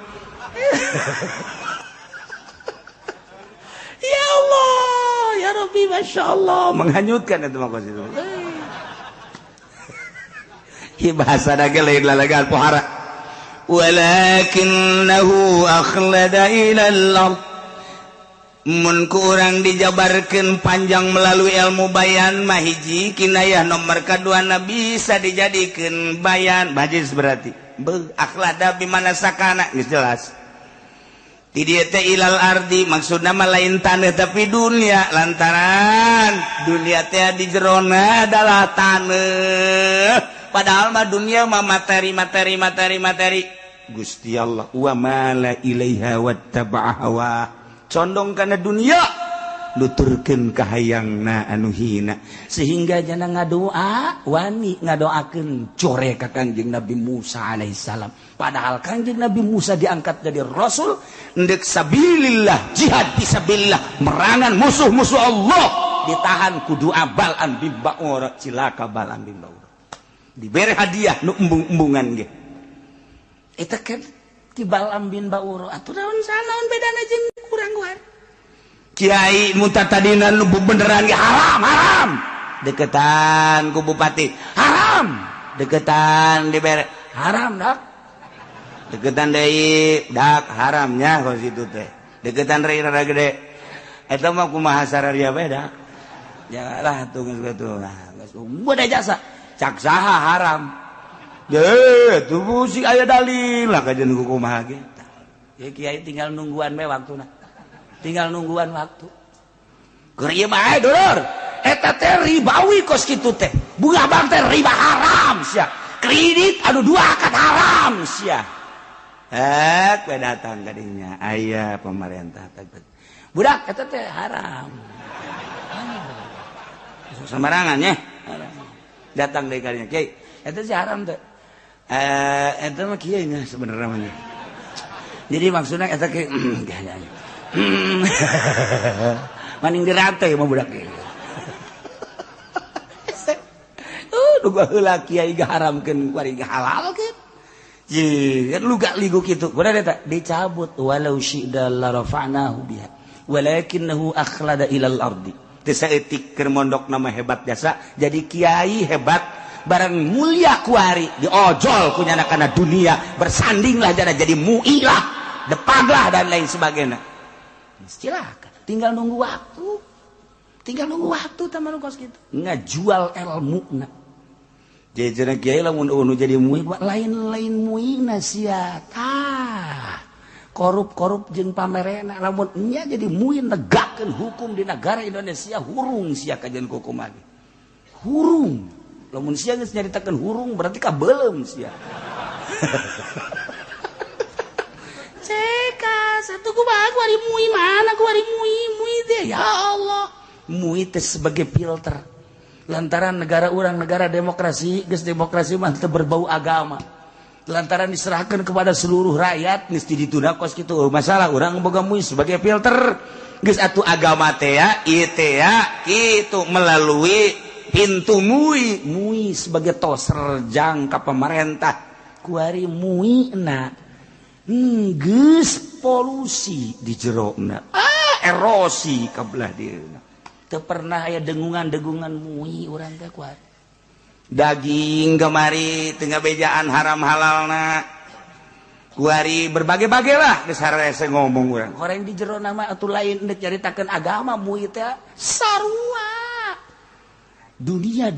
Ya Allah, ya Rabbi masyaallah menghanyutkan itu mah itu. Ieu bahasana ge lain lalagaan pohara. Walakinnahu akhlada ilal ard. Mun kurang dijabarkeun panjang melalui ilmu bayan mah hiji kinayah nomor kedua na bisa dijadikeun bayan bajis berarti akhlada bimana sakana geus jelas. Di dieu teh ilal ardi maksudna mah lain taneuh tapi dunia lantaran dunia teh di jerona adalah taneuh. Padahal mah dunia mah materi. Gusti Allah wa mala ilaiha wattaba'a hawa. Condong kana dunia nuturkeun ka hayangna anu hina sehingga jana ngadoa wani ngadoakeun core ka Kangjeng Nabi Musa alaihissalam. Padahal Kangjeng Nabi Musa diangkat jadi rasul endek sabilillah jihad fisabilillah merangan musuh-musuh Allah ditahan ku doa Bal'am bin Ba'ura cilaka Bal'am bin Ba'ura. Diberi hadiah nu embung-embungan ge. Eta kan ti Bal'am bin Ba'ura atuh naon sanaon bedana jeung kurang luar. Kiai muntah tadina nu beneran ge haram. Deketan ku bupati haram. Deketan dibere haram dak. Deketan deui dak haramnya kos itu teh. Deketan rada gede. Eta mah kumaha sararia bae dak. Janganlah tuh geus kitu. Nah, geus beda jasa. Cak saha haram. Ye, tuh musik aya dalil lah kajian kumaha ge. Ya kiai tinggal nungguan we waktuna. Tinggal nungguan waktu. Keur ieu mah dulur, eta teh ribawi kos kitu teh. Bunga bang teh riba haram sia. Kredit anu dua akad haram sia. We datang ka dinya aya pemerintah teh. Budak eta teh haram. Sembarangan nya. Datang dari kalinya kiai itu sih haram tuh itu mah kiai nya sebenarnya mah jadi maksudnya itu kiai maning dirate mah budak kiai duga heula kiai gaharamkeun kuari gahalalkeun ji kan luga ligu kitu bener eta dicabut walau syi'da la rafa'nahu biha walakinnahu akhlada ilal ardi. Saeutik keur mondok nama hebat biasa jadi kiai hebat barang mulia kuari diojol kunyana kana dunia bersandinglah jadi mu'ilah depaglah dan lain sebagainya. Silakan tinggal nunggu waktu taman kos gitu ngajual ilmuna jadi cenah kiai lamun jadi mu'i lain mu'ina sia korup jeung pamerena lamun nya jadi muin negakkeun hukum di negara Indonesia hurung sia kajian hukum lagi hurung lamun sia geus nyaritakeun hurung berarti ka beulem sia ceka satu kumaha kuari mui mana kuari mui teh ya Allah mui teh sebagai filter lantaran negara urang negara demokrasi geus demokrasi mah teu berbau agama lantaran diserahkan kepada seluruh rakyat geus ditunda kos kitu masalah urang boga MUI sebagai filter geus atuh agama teh ya ieu teh ya kitu melalui pintu MUI sebagai toser jang ka pemerintah kuari MUI na geus polusi di jerona erosi kabelah dieuna teu pernah aya dengungan-dengungan MUI urang teh kuari daging kemari tengah bejaan haram halalna kuari berbagai-bagai lah geus harese ngomong urang horeng di jero nama atuh lain deuk caritakeun agama MUI teh sarua dunia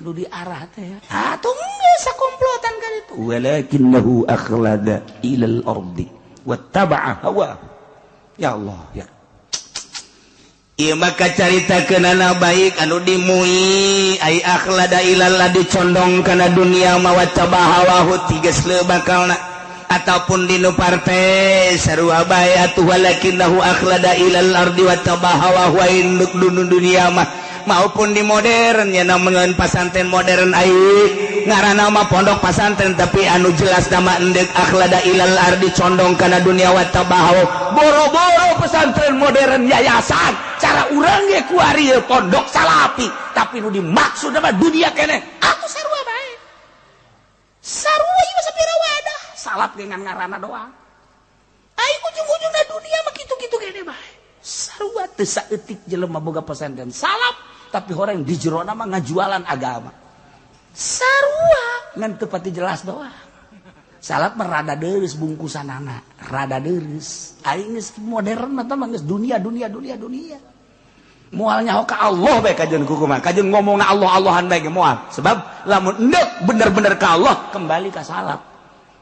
nu di arah teh atuh geus sakomplotan ka ditu walakinnahu akhlada ilal ardi wattaba'a hawa ya Allah ya ieu maka caritakeunana baik anu di MUI ai akhlada ilal dicondong kana dunia mawattaba hawahu tigas leu bakalna ataupun dinu partai sarua bae atuh walakinnahu akhlada ilal ardi wattaba hawahu induk dunia mah maupun di modern ya namun pasantren modern ai ngaranna mah pondok pasantren tapi anu jelas nama endek akhlada ilal ardi condong kana dunia wattabahu boro-boro pesantren modern yayasan cara urang ge kuari pondok salapi tapi nu dimaksud mah dunia keneh atuh sarua bae sarua ieu sapira wadah salap ge ngan ngaranna doang ai ujung-ujungna dunia mah kitu-kitu keneh bae sarua teu saeutik jelema boga pesantren salap tapi orang di jero nama ngajualan agama sarua ngan teu pati jelas doang salap mah rada deureus bungkusanana rada deureus aing geus modern mah teh geus dunia moal nyaho ka Allah bae kajeun kukuman kajeun ngomongna Allah-Allahan bae moal sebab lamun endeup bener-bener ka Allah kembali ka salap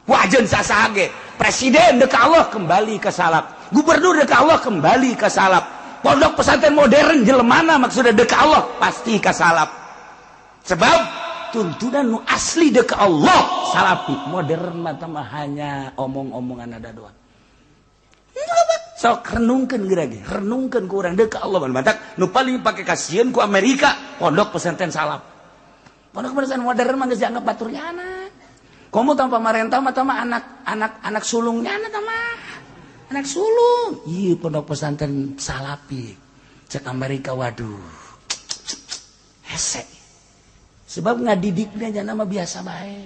wajeun sasaha ge presiden deuk ka Allah kembali ka salap gubernur deuk ka Allah kembali ka salap pondok pesantren modern jelemana maksudnya deuk Allah pasti ka salap sebab tuntunan nu asli deuk Allah salapi modern mah hanya omong-omongan ada doang sok renungkeun geura ge renungkeun ku urang deuk Allah batak nu paling pake kasieun ku Amerika pondok pesantren salap pondok pesantren modern mah geus dianggap baturnya anak komo tanpa pemerintah mah anak sulungnya anak mah anak sulung iya pondok pesantren salapi cek Amerika waduh hese sebab ngadidiknya jangan nama biasa bae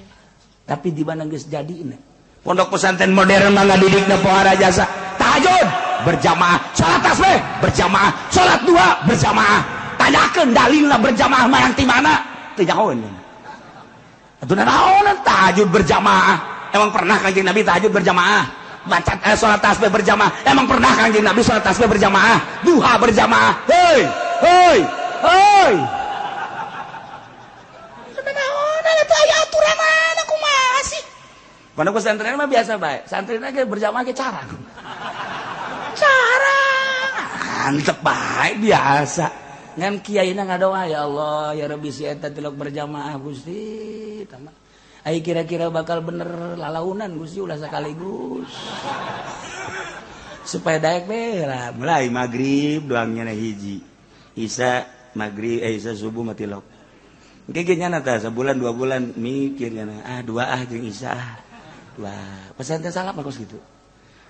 tapi di mana geus jadina pondok pesantren modern mah ngadidikna pohara jasa tahajud berjamaah salat tasbih berjamaah salat duha berjamaah tanyakeun dalilna berjamaah marang ti mana teu nyahoeun atuh naon tahajud berjamaah emang pernah kanjeng Nabi tahajud berjamaah baca sholat tasbih berjamaah emang pernah kanjeng Nabi sholat tasbih berjamaah duha berjamaah hei naon eta aya aturanna kumaha sih pondok pesantren mah biasa bae santrina ge berjamaah ge carang antep bae biasa ngan kiaina ngadoa ya Allah ya Rabbi si eta tilok berjamaah Gusti tamah ai kira-kira bakal bener lalaunan Gusti ulah sakaligus supaya daek we lah mulai magrib doangnya na hiji isya magrib isya subuh mah tilok engke ge nyana tah sabulan 2 bulan mikir nya dua jeung isya dua pesantren salap mah kos kitu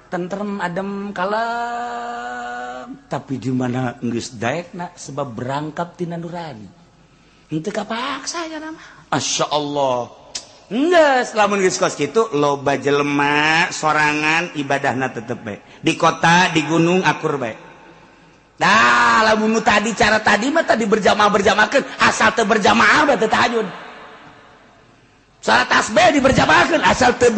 tentrem adem kalem tapi di mana geus daekna sebab berangkat tina nurani henteu kapaksa nya mah masyaallah enggak, lamun geus kos kitu loba jelema sorangan ibadahna tetep bae. Di kota, di gunung akur bae. Dah, lamun nu tadi cara tadi mah tadi berjamaah-berjamaahkeun, asal teu berjamaah bae teu tahajud. Salat tasbih diberjamaahkeun, asal teu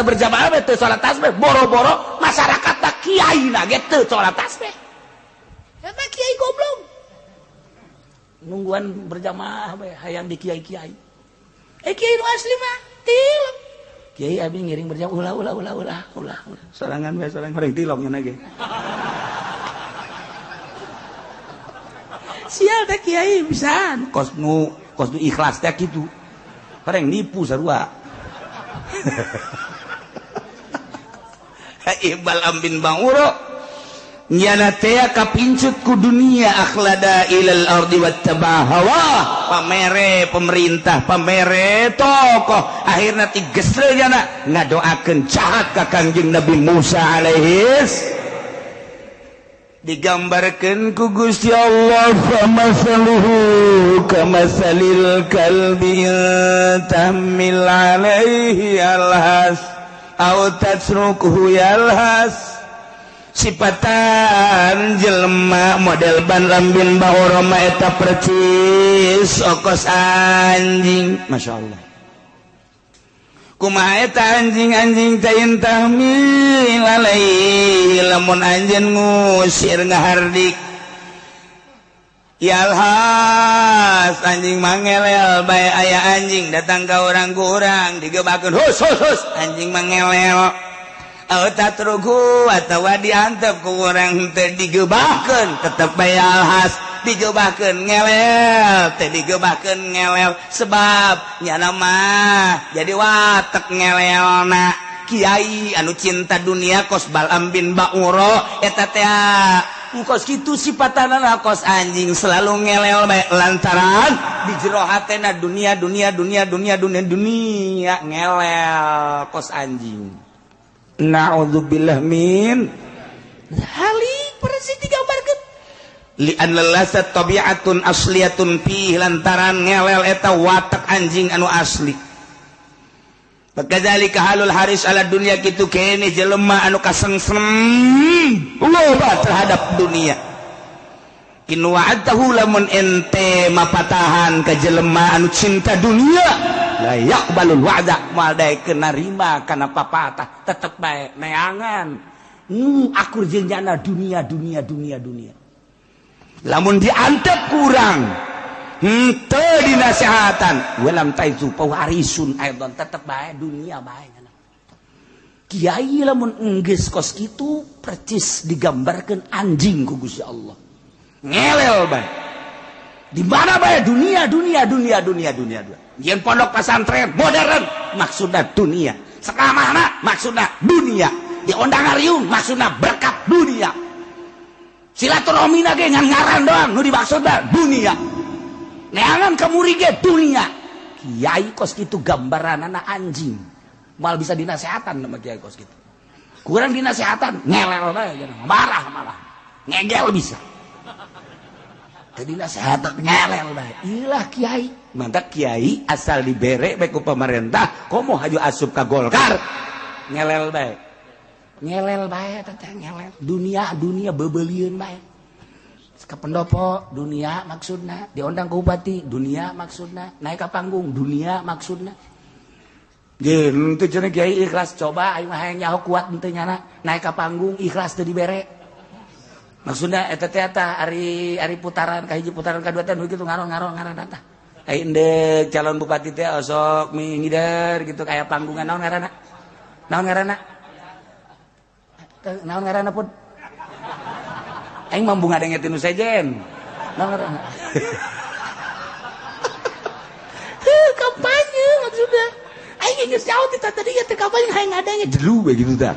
berjamaah bae teu salat tasbih. Boro-boro masyarakat kiaina ge teu salat tasbih. Eta kiai goblok. Nungguan berjamaah bae hayang di kiai-kiai. Kiai nu asli mah tilok. Kiai abi ngiring berjamaah ulah. Sorangan bae sorangan horeng tiloknya ge. Sial teh kiai pisan. Kos nu ikhlas teh kitu. Horeng nipu sarua. Ibal ambin banguro nyana teh kapincut ku dunia akhlada ilal ardi wattaba hawa pamere pemerintah pamere tokoh akhirna tigesle nyana ngadoakeun jahat ka Kangjeng Nabi Musa alaihis digambarkeun ku Gusti Allah famasaluhu kamasalil kalbi tahmil alaihi alhas au tatsrukuhu yalhas sifatan jelema model ban lambin bahoro mah eta percis okos anjing masyaallah kumaha eta anjing-anjing tayin tahmil alaihi lamun anjeun ngusir ngahardik yalhas anjing mangelel bae aya anjing datang ka urang-urang digebakeun hus anjing mangelel tatrugu atawa diantep ku urang teu digebakeun tetep bae alhas digebakeun ngelel teh digebakeun ngelel sebab nyana mah jadi watek ngelelna kiai anu cinta dunia kos Bal'am bin Ba'ura eta teh engkos kitu sipatanana kos anjing selalu ngelel bae lantaran di jero hatena dunia ngelel kos anjing na'udzubillah min halik persis digambarkeun li an lasat tabi'atun asliyatun fi lantaran ngelel eta watak anjing anu asli bakadzalika halul haris ala dunya kitu kene jelema anu kasengsem loba terhadap dunia in wa'adahu lamun ente mapatahan ka jelema anu cinta dunia la yaqbalul wa'da moal daekeun narima kana papatah tetep bae neangan akur jenjana dunia lamun diantep kurang teu dinasehatan walam taizu pawarisun aidon tetep bae dunia bae kiai lamun enggeus kos kitu percis digambarkeun anjing ku Gusti Allah ngelel bae di mana bae dunia yen pondok pesantren modern maksudna dunia sekamana maksudna dunia di ondangarium maksudna berkat dunia silaturahmina ge ngan ngaran doang nu dimaksudna dunia neangan ka murid ge dunia kiai kos kitu gambaranana anjing mal bisa dinasehatan sama kiai kos kitu kurang dinasehatan ngelel bae marah malah ngegel bisa jadi nasihat ngelel bae ilah kiai mantap kiai asal dibere bae ku pemerintah komo haju asup ka Golkar ngelel bae teteh ngelel dunia beubeuleun bae ka pendopo dunia maksudna diondang ku bupati dunia maksudna naik ka panggung dunia maksudna geun teu cenah kiai ikhlas coba aing mah hayang nyaho kuat henteu nyana naik ka panggung ikhlas teu dibere maksudnya eta teh ari putaran ka hiji putaran kadua teh kitu ngaron eta ai endek calon bupati teh osok ngider gitu kayak panggungan naon ngaranna pun aing mah bunga dengetin nu sejen naon ngaranna kampanye maksudnya aing geus jauh ti tadi teh kampanye hayang ngadenge jelu we gitu tah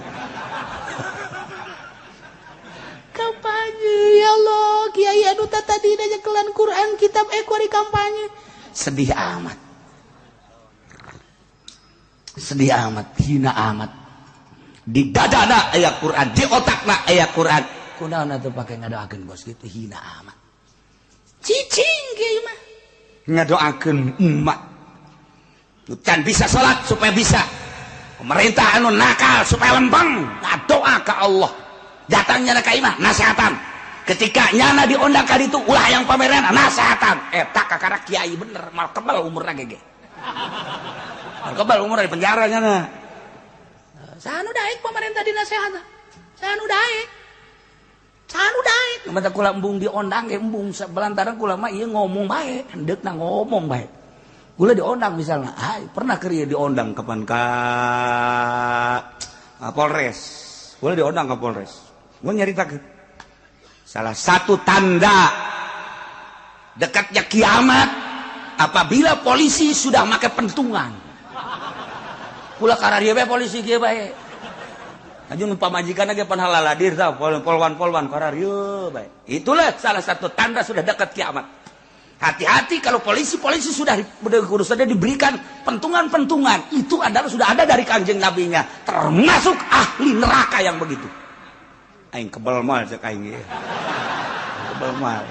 kampanye ya Allah kiai anu tadi nyakelan Quran kitab kuari kampanye sedih amat hina amat di dadana aya Quran di otakna aya Quran kunaon atuh pake ngadoakeun bos kitu hina amat cicing kiai mah ngadoakeun umat can bisa salat supaya bisa pemerintah anu nakal supaya lempeng ngadoa ka Allah datangnya ka imah nasehatan ketika nyana diondang ka ditu ulah yang pameran nasehatan eta kakara kiai bener mal kebal umurna gege mal kebal umurna di penjara nyana sanu daek pemerintah dinasehatan sanu daek mata kula embung diondang ge embung belantaran kula mah ieu ngomong bae hendeukna ngomong bae kula diondang misalnya pernah keur diondang kapan ka Polres kula diondang ka Polres gue nyaritakeun salah satu tanda dekatnya kiamat apabila polisi sudah make pentungan kula kararieu bae polisi kieu bae Ajun pamajikan ge pan halaladir tah polwan-polwan kararieu bae. Itulah salah satu tanda sudah dekat kiamat. Hati-hati kalau polisi sudah urusannya diberikan pentungan-pentungan. Itu adalah sudah ada dari Kanjeng Nabinya, termasuk ahli neraka yang begitu. Aing kebal mal cek aing ge. Kebal mal.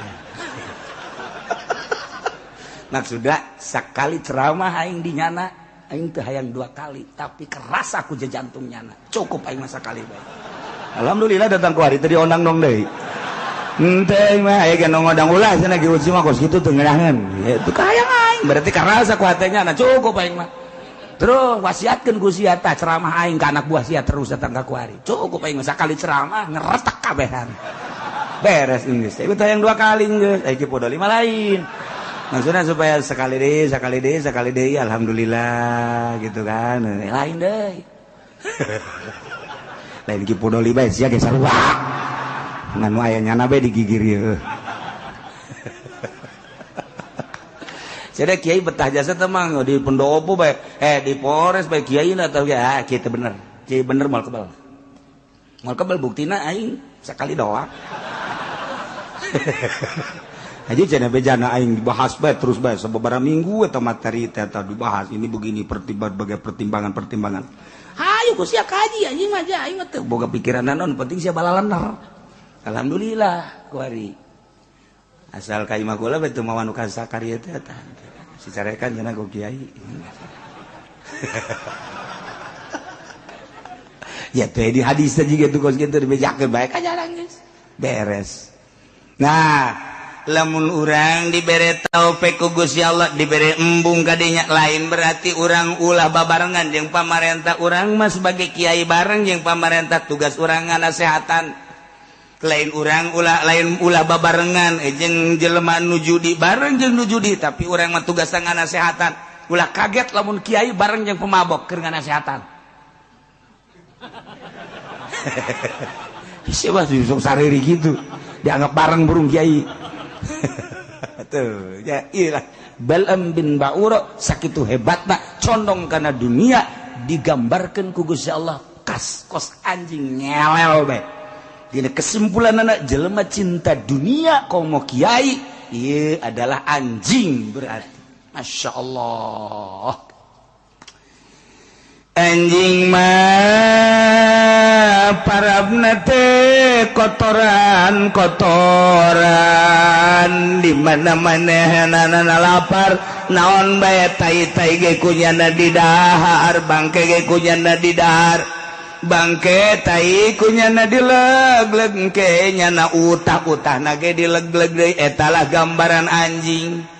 Maksudnya sekali ceramah aing dinyana aing teu hayang 2 kali, tapi keras aku je jantungnya na. Cukup aing masa kali bae. Alhamdulillah datang ku hari tadi ondang dong deui. Henteu mah aya nu ngodang ulah cenah ge uci mah kos kitu teu ngeunaheun. Ya teu kahayang aing, berarti keras aku hatenya na. Cukup aing mah. Terus wasiatkeun ku sia tah ceramah aing ka anak buah sia terus datang ka ku hari. Cukup aing mah sakali ceramah ngeretak kabehan. Beres geus. Tapi teu hayang 2 kali geus. Aya podo 5 lain. Maksudnya supaya sekali deh, alhamdulillah gitu kan. Lain deh. Lain ki podoli bae sia ge sarua. Nganu aya nyana bae digigir ieu. Jadi kiai betah jasa temang di pendopo bae, di Polres bae kiai na tau ya, kiai teh bener. Kiai bener moal kebal. Moal kebal buktina aing sekali doang. Aja cenah bejana aing dibahas bae terus bae sababaraha minggu eta materi teh dibahas ini begini pertimbangan. Hayu ku sia kaji anjing mah aing mah teu boga pikiran naon penting sia balalener. Alhamdulillah ku ari. Asal ka imah kula bae teu mawan ka sakarieu teh eta. Sicarekan cenah ku kiai. Ya teh di hadis teh juga tuh kos kitu dibejakeun bae ka jarang geus. Beres. Nah, lamun urang dibere taufik ku Gusti Allah dibere embung kadinya lain berarti urang ulah babarengan jeung pamarentah urang mah sebagai kiai bareng jeung pamarentah tugas urang ngasehatan lain urang ulah babarengan jeung jelema nu judi bareng jeung nu judi tapi urang mah tugas ngasehatan ulah kaget lamun kiai bareng jeung pemabok keur ngasehatan. Siapa sih sok sariri gitu dianggap bareng burung kiai. Tuh ya ilah Bal'am bin Ba'ura sakitu hebatna condong kana dunia digambarkeun ku Gusti Allah kos anjing ngelel bae. Dina kesimpulanna jelema cinta dunia komo kiai ieu adalah anjing berarti. Masya Allah. Anjing mah parabna teh kotoran di mana-mana lapar naon bae tai-tai ge kunyana di dahar bangke ge kunyana di dahar bangke tai kunyana dileg-leg ke nyana utah-utahna ge dileg-leg deui eta lah gambaran anjing.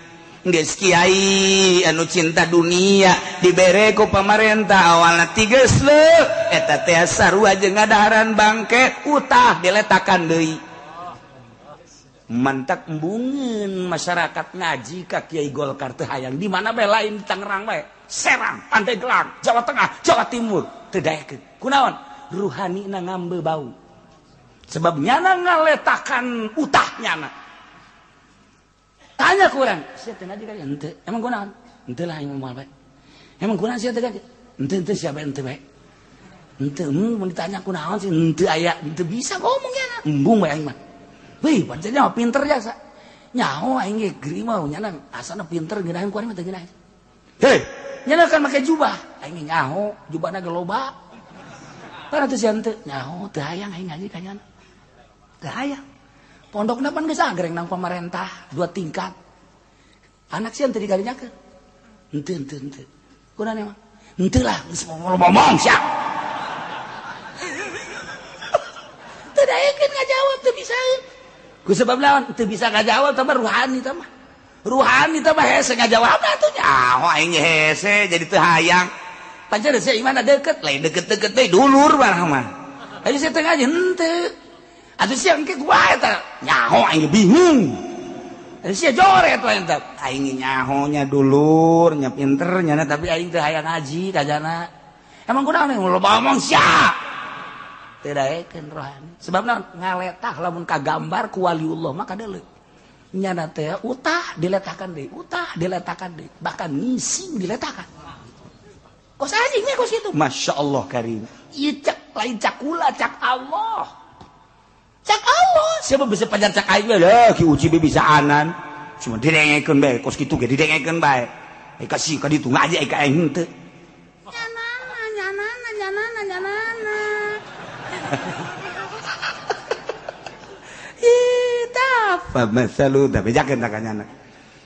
Geus kiai anu cinta dunia dibere ku pamarentah awalna tigeus leuk eta teh sarua jeung ngadaharan bangke utah diletakan deui. Mantak embungeun masyarakat ngaji ka Kiai Golkar teu hayang di mana bae lain di Tangerang bae, Serang, Pandeglang, Jawa Tengah, Jawa Timur teu daekeun. Kunaon? Ruhanina ngambe bau. Sebab nyana ngaletakan utah nyana. Tanya ku urang, sia teh ngaji kali henteu. Emang kunaon? Henteu lah aing moal bae. Emang kunaon sia teh ngaji? Henteu sia bae henteu bae. Henteu mun ditanya kunaon sih henteu aya, henteu bisa ngomong nya. Embung bae aing mah. Wih, pancen nyaho pinter jasa. Nyaho aing ge geri mah nyana asana pinter geunaheun ku urang mah teu geunaheun. Hei, nyana kan make jubah. Aing nyaho, jubahna ge loba. Kana teh sia henteu, nyaho teu hayang aing ngaji ka nyana. Teu hayang. Pondokna pan geus agreng nang pamarentah 2 tingkat. Anak sieun teu digarinyakeun. Henteu. Kunaon emang? Henteu lah, geus ngomong sia. Teu daekeun ngajawab teu bisaeun. Ku sebab naon? Teu bisa ngajawab tah ruhani tah mah. Ruhani tah mah hese ngajawabna atuh nyaho aing hese jadi teu hayang. Pancen sia imana deukeut, lain deukeut-deukeut deui dulur barang mah. Ayo sia teh ngaji henteu. Atuh sia engke kumaha eta? Nyaho aing bingung. Sia joret we eta. Aing nyaho nya dulur, nya pinter nyana tapi aing teu hayang ngaji kajana. Emang kunaon lo ngomong sia? Teu daekeun rohani. Sebab naon? Ngaletah lamun kagambar ku waliullah mah kadeuleu. Nyana teh utah diletakan deui, bahkan ngising diletakan. Kos anjing we kos kitu. Masyaallah karim. Ieu cek lain cakula cak Allah. Cak Allah siapa bisa pajar cak aing lah ki uji bisa anan cuma didengekeun bae kos kitu ge didengekeun bae kasih ka ditu ngaji ka aing henteu nyanana Famasalu tapi jakeun takanyana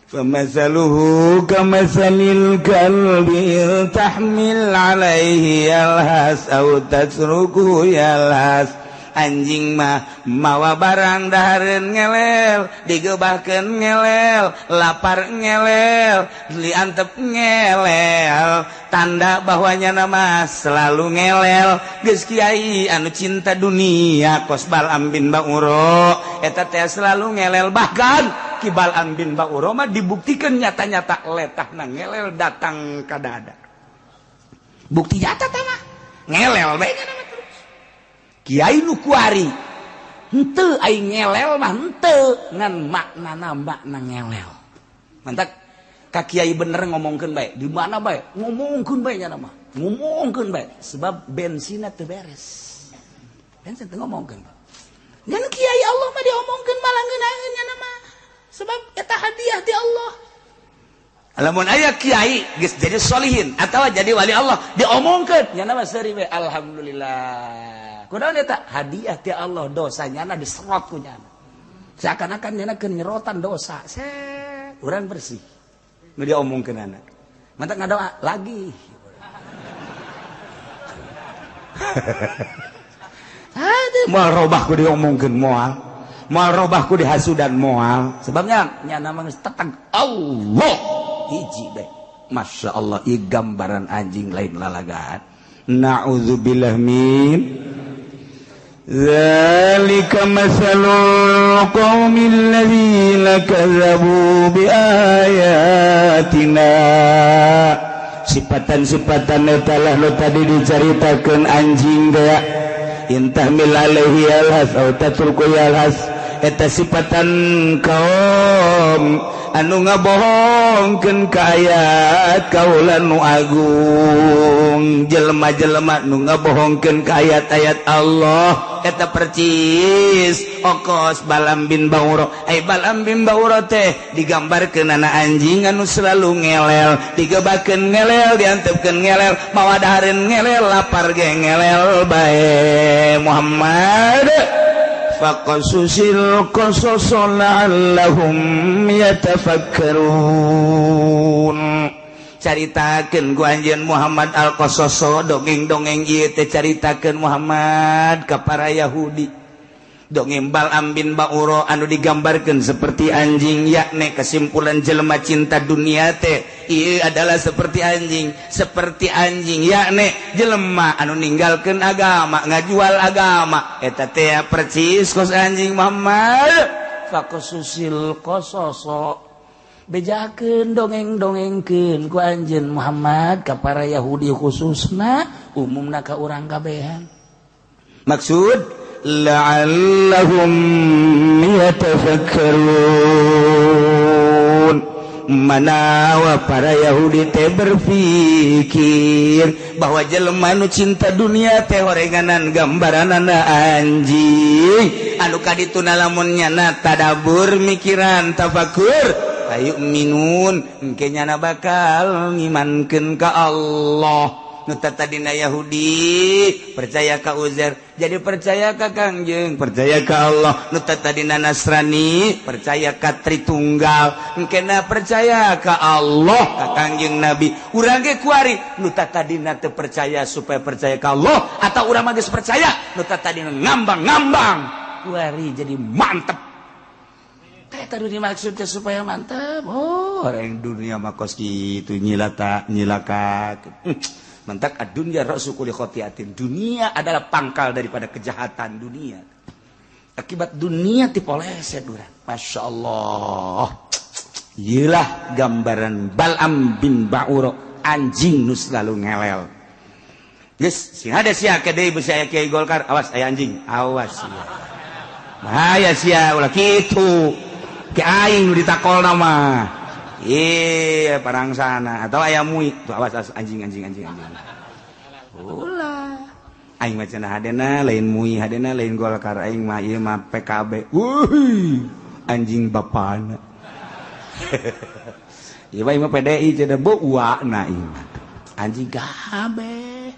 Famasaluhu kamasalil kalbi tahmil alaihi yalhas au tasruku yalhas anjing mah mawa barang dahareun ngelel digebahkeun ngelel lapar ngelel diantep ngelel tanda bahwanya nama selalu ngelel geus kiai anu cinta dunia kos Bal'am bin Ba'uro eta teh selalu ngelel bahkan ki Bal'am bin Ba'uro mah dibuktikan nyata-nyata letahna ngelel datang ka dada bukti nyata teh mah ngelel bae nama terus kiai nu kuari henteu aing ngelel mah henteu ngan maknana makna ngelel mantap ka kiai bener ngomongkeun bae di mana bae ngomongkeun bae nya mah ngomongkeun bae sebab bensinna teu beres bensin teu ngomongkeun ngan kiai Allah mah diomongkeun malah ngeunaheun nya mah sebab eta hadiah ti Allah lamun aya kiai geus jadi solihin atawa jadi wali Allah diomongkeun nya mah seuri we alhamdulillah kunaon eta hadiah ti Allah dosanya na diserot ku nya seakan-akan nya keun nyerotan dosa urang bersih nu diomongkeun anak mantap ngadoa lagi moal robah ku diomongkeun moal robah ku dihasudan moal sebabnya nya nama geus teteg Allah hiji bae masya Allah ieu gambaran anjing lain lalagaan na'udzubillah min dzalika masalul qaumil ladzina kadzdzabu biayatina sifatan-sifatan eta lah nu tadi dicaritakeun anjing gaya intahmil alaihi alhas au tatruku alhas eta sifatan kaum anu ngabohongkeun ka ayat kaula nu agung jelema-jelema nu ngabohongkeun ka ayat-ayat Allah eta percis okos Bal'am bin Ba'uro Bal'am bin Ba'uro teh digambarkeun ana anjing anu selalu ngelel digebakeun ngelel diantepkeun ngelel mawa dahareun ngelel lapar ge ngelel bae Muhammad faqasusil qasas la'allahum yatafakkarun caritakeun ku anjeun Muhammad al-qasas dongeng-dongeng ieu teh caritakeun Muhammad ka para Yahudi dongeng Bal'am bin Ba'uro anu digambarkeun seperti anjing yakni kesimpulan jelema cinta dunia teh ieu adalah seperti anjing yakni jelema anu ninggalkeun agama ngajual agama eta teh percis kos anjing Muhammad faqasusil qasas bejakeun dongeng-dongengkeun ku anjeun Muhammad ka para Yahudi khususna umumna ka urang kabehan maksud la'allahum yatafakkarun manawa para Yahudi teh berpikir bahwa jelema nu cinta dunia teh horenganan gambaranana anjing anu kadituna lamun nyana tadabur mikiran tafakur ayu minun engke nyana bakal ngimankeun ka Allah nu tadina Yahudi percaya ka Uzair jadi percaya ka Kangjeng percaya ka Allah nu tadina Nasrani percaya ka Tritunggal engkena percaya ka Allah ka Kangjeng Nabi urang ge kuari nu tadina teu percaya supaya percaya ka Allah atau urang mah geus percaya nu tadina ngambang-ngambang kuari jadi mantep teh tadi maksudnya supaya mantep orang dunia mah kos kitu nyilaka mantap ad-dunya ra'su kulli khotiatin dunia adalah pangkal daripada kejahatan dunia akibat dunia tipoleset urang masya Allah iyalah gambaran Bal'am bin Ba'uro anjing nu selalu ngelel geus sing ada sia kedai beusi aya Kiai Golkar awas aya anjing awas sia bahaya sia ulah kitu ki aing nu ditakolna mah iya parang sana atau ayam mui tuh awas anjing ulah aing mah cenah hadena lain MUI hadena lain Golkar aing mah ieu mah PKB. Wuih anjing bapana. Ieu mah PDI cenah beu uwana ieu mah. Anjing kabeh.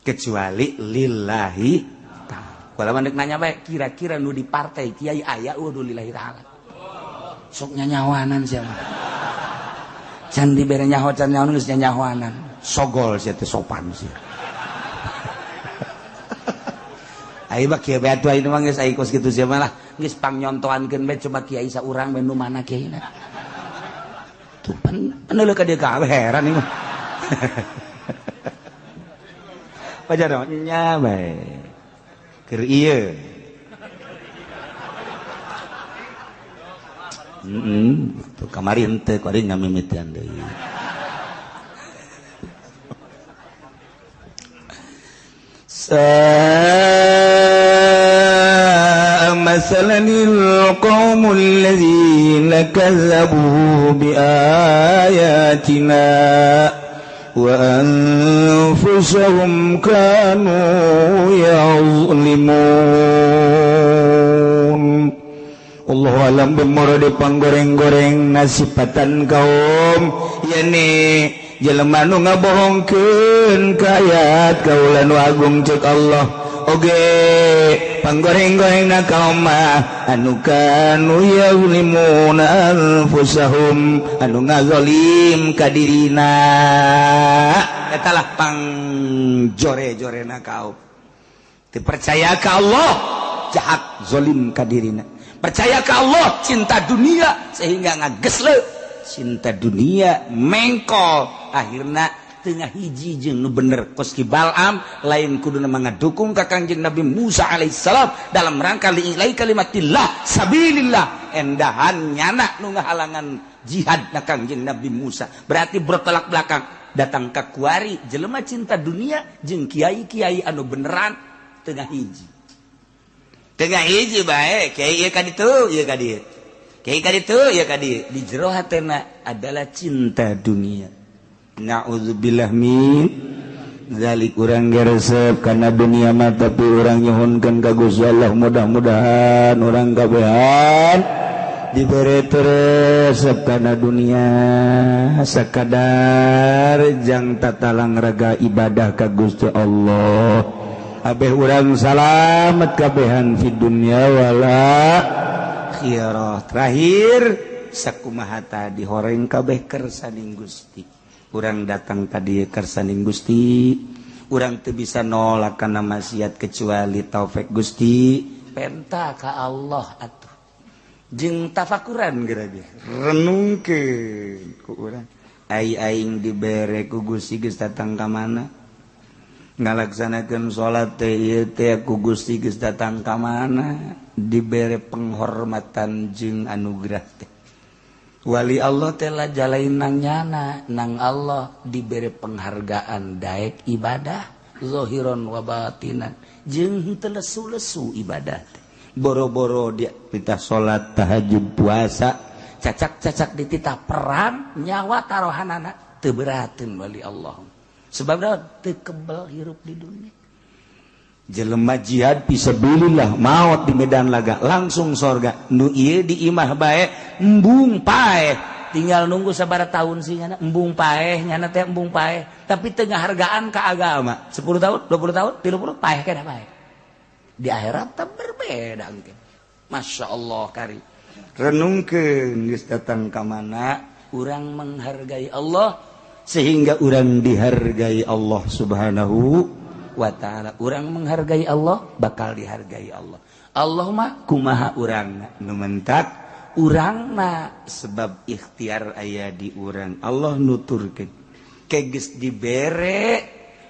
Kecuali lillahi ta'ala. Kalau mandek nanya bae kira-kira nu di partai kiai aya udah lillahi ta'ala. Sok nyanyawanan siapa? Can dibere nyaho can nyaho geus nyanyawanan. Sogol sia teh sopan sia. Ai mah kieu bae atuh ieu mah geus ai kos kitu sia mah lah. Geus pangnyontoankeun bae coba kiai saurang bae nu mana kiaina. Tuh paneuleuk ka dieu kabeh heran ieu mah. Pajar dong nya bae. Keur ieu. Tuh kamari henteu ku ari ngamimitian deui. Masalanil qaumul ladzina kazzabu bi ayatina wa anfusahum kanu yazlimun. Allahu alam bemorode panggoreng-goreng nasipatan kaum yani jelema nu ngabohongkeun ka ayat kaula nu agung ceuk Allah oge panggoreng-gorengna kaum mah anu kanu yazlimuna anfusahum anu ngazalim ka dirina eta lah pangjore-jorena kaum teu percaya ka Allah jahat zalim ka dirina. Percaya ke Allah cinta dunia sehingga ngagesle cinta dunia mengkol akhirna tengah hiji jeung nu bener kos ki Bal'am lain kuduna mangadukung ka Kangjeng Nabi Musa alaihissalam dalam rangka li'ilai kalimatillah sabilillah endahan nyana nu ngahalangan jihad na Kangjeng Nabi Musa berarti bertolak belakang datang ka kuari jelema cinta dunia jeung kiai-kiai anu beneran tengah hiji tengah hiji bae kiai ieu ka ditu ieu ka dieu kiai ka ditu ieu ka dieu di jero hatena adalah cinta dunia. Na'udzubillah min zalik urang geresep kana dunia mah tapi urang nyuhunkeun ka Gusti Allah mudah-mudahan urang kabehan dibere resep kana dunia sakadar jang tatalang raga ibadah ka Gusti Allah. Kabeh urang salamet kabehan fi dunya wala akhirah. Terakhir sakumaha tadi horeng kabeh kersaning Gusti. Urang datang tadi kersaning Gusti. Urang teu bisa nolak kana maksiat kecuali taufik Gusti. Penta ka Allah atuh. Jeung tafakuran geura ge. Renungkeun ku urang. Aing dibere ku Gusti geus datang ka mana? Ngalaksanakeun salat teh ieu teh ku Gusti geus datang ka mana dibere penghormatan jeung anugerah teh wali Allah teh lah jalain nang nyana nang Allah dibere penghargaan daek ibadah zahiron wa batinan jeung henteu lesu-lesu ibadah teh boro-boro dia pitah salat tahajud puasa cacak-cacak dititah perang nyawa tarohanana teu berateun wali Allah. Sebab teu kebal hirup di dunia. Jelema jihad fisabilillah maot di medan laga langsung sorga. Nu ieu di imah bae embung paeh. Tinggal nunggu sabaraha tahun sih nyana embung paeh nyana teh embung paeh. Tapi teu ngahargaan ka agama. 10 tahun, 20 tahun, 30 paeh kana paeh. Di akhirat teh berbeda engke. Masyaallah kari. Renungkeun geus datang ka mana urang menghargai Allah sehingga orang dihargai Allah subhanahu wa ta'ala. Orang menghargai Allah bakal dihargai Allah. Allah mah kumaha urangna nu mentak urangna sebab ikhtiar aya di urang. Allah nuturkeun kegeus dibere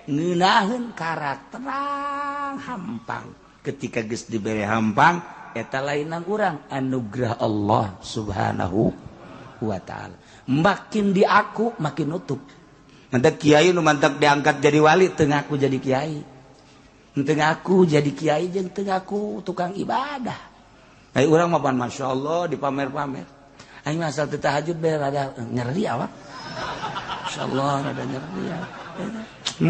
ngeunaheun karakter hampang. Ketika geus dibere hampang eta lainang urang anugerah Allah subhanahu wa ta'ala. Makin diaku makin nutup. Mantak kiai nu mantak diangkat jadi wali teu ngaku jadi kiai. Teu ngaku jadi kiai jeung teu ngaku tukang ibadah. Ai urang mah masyaallah dipamer-pamer. Aing asal teu tahajud bae rada nyeri awak. Masyaallah rada nyeri ya.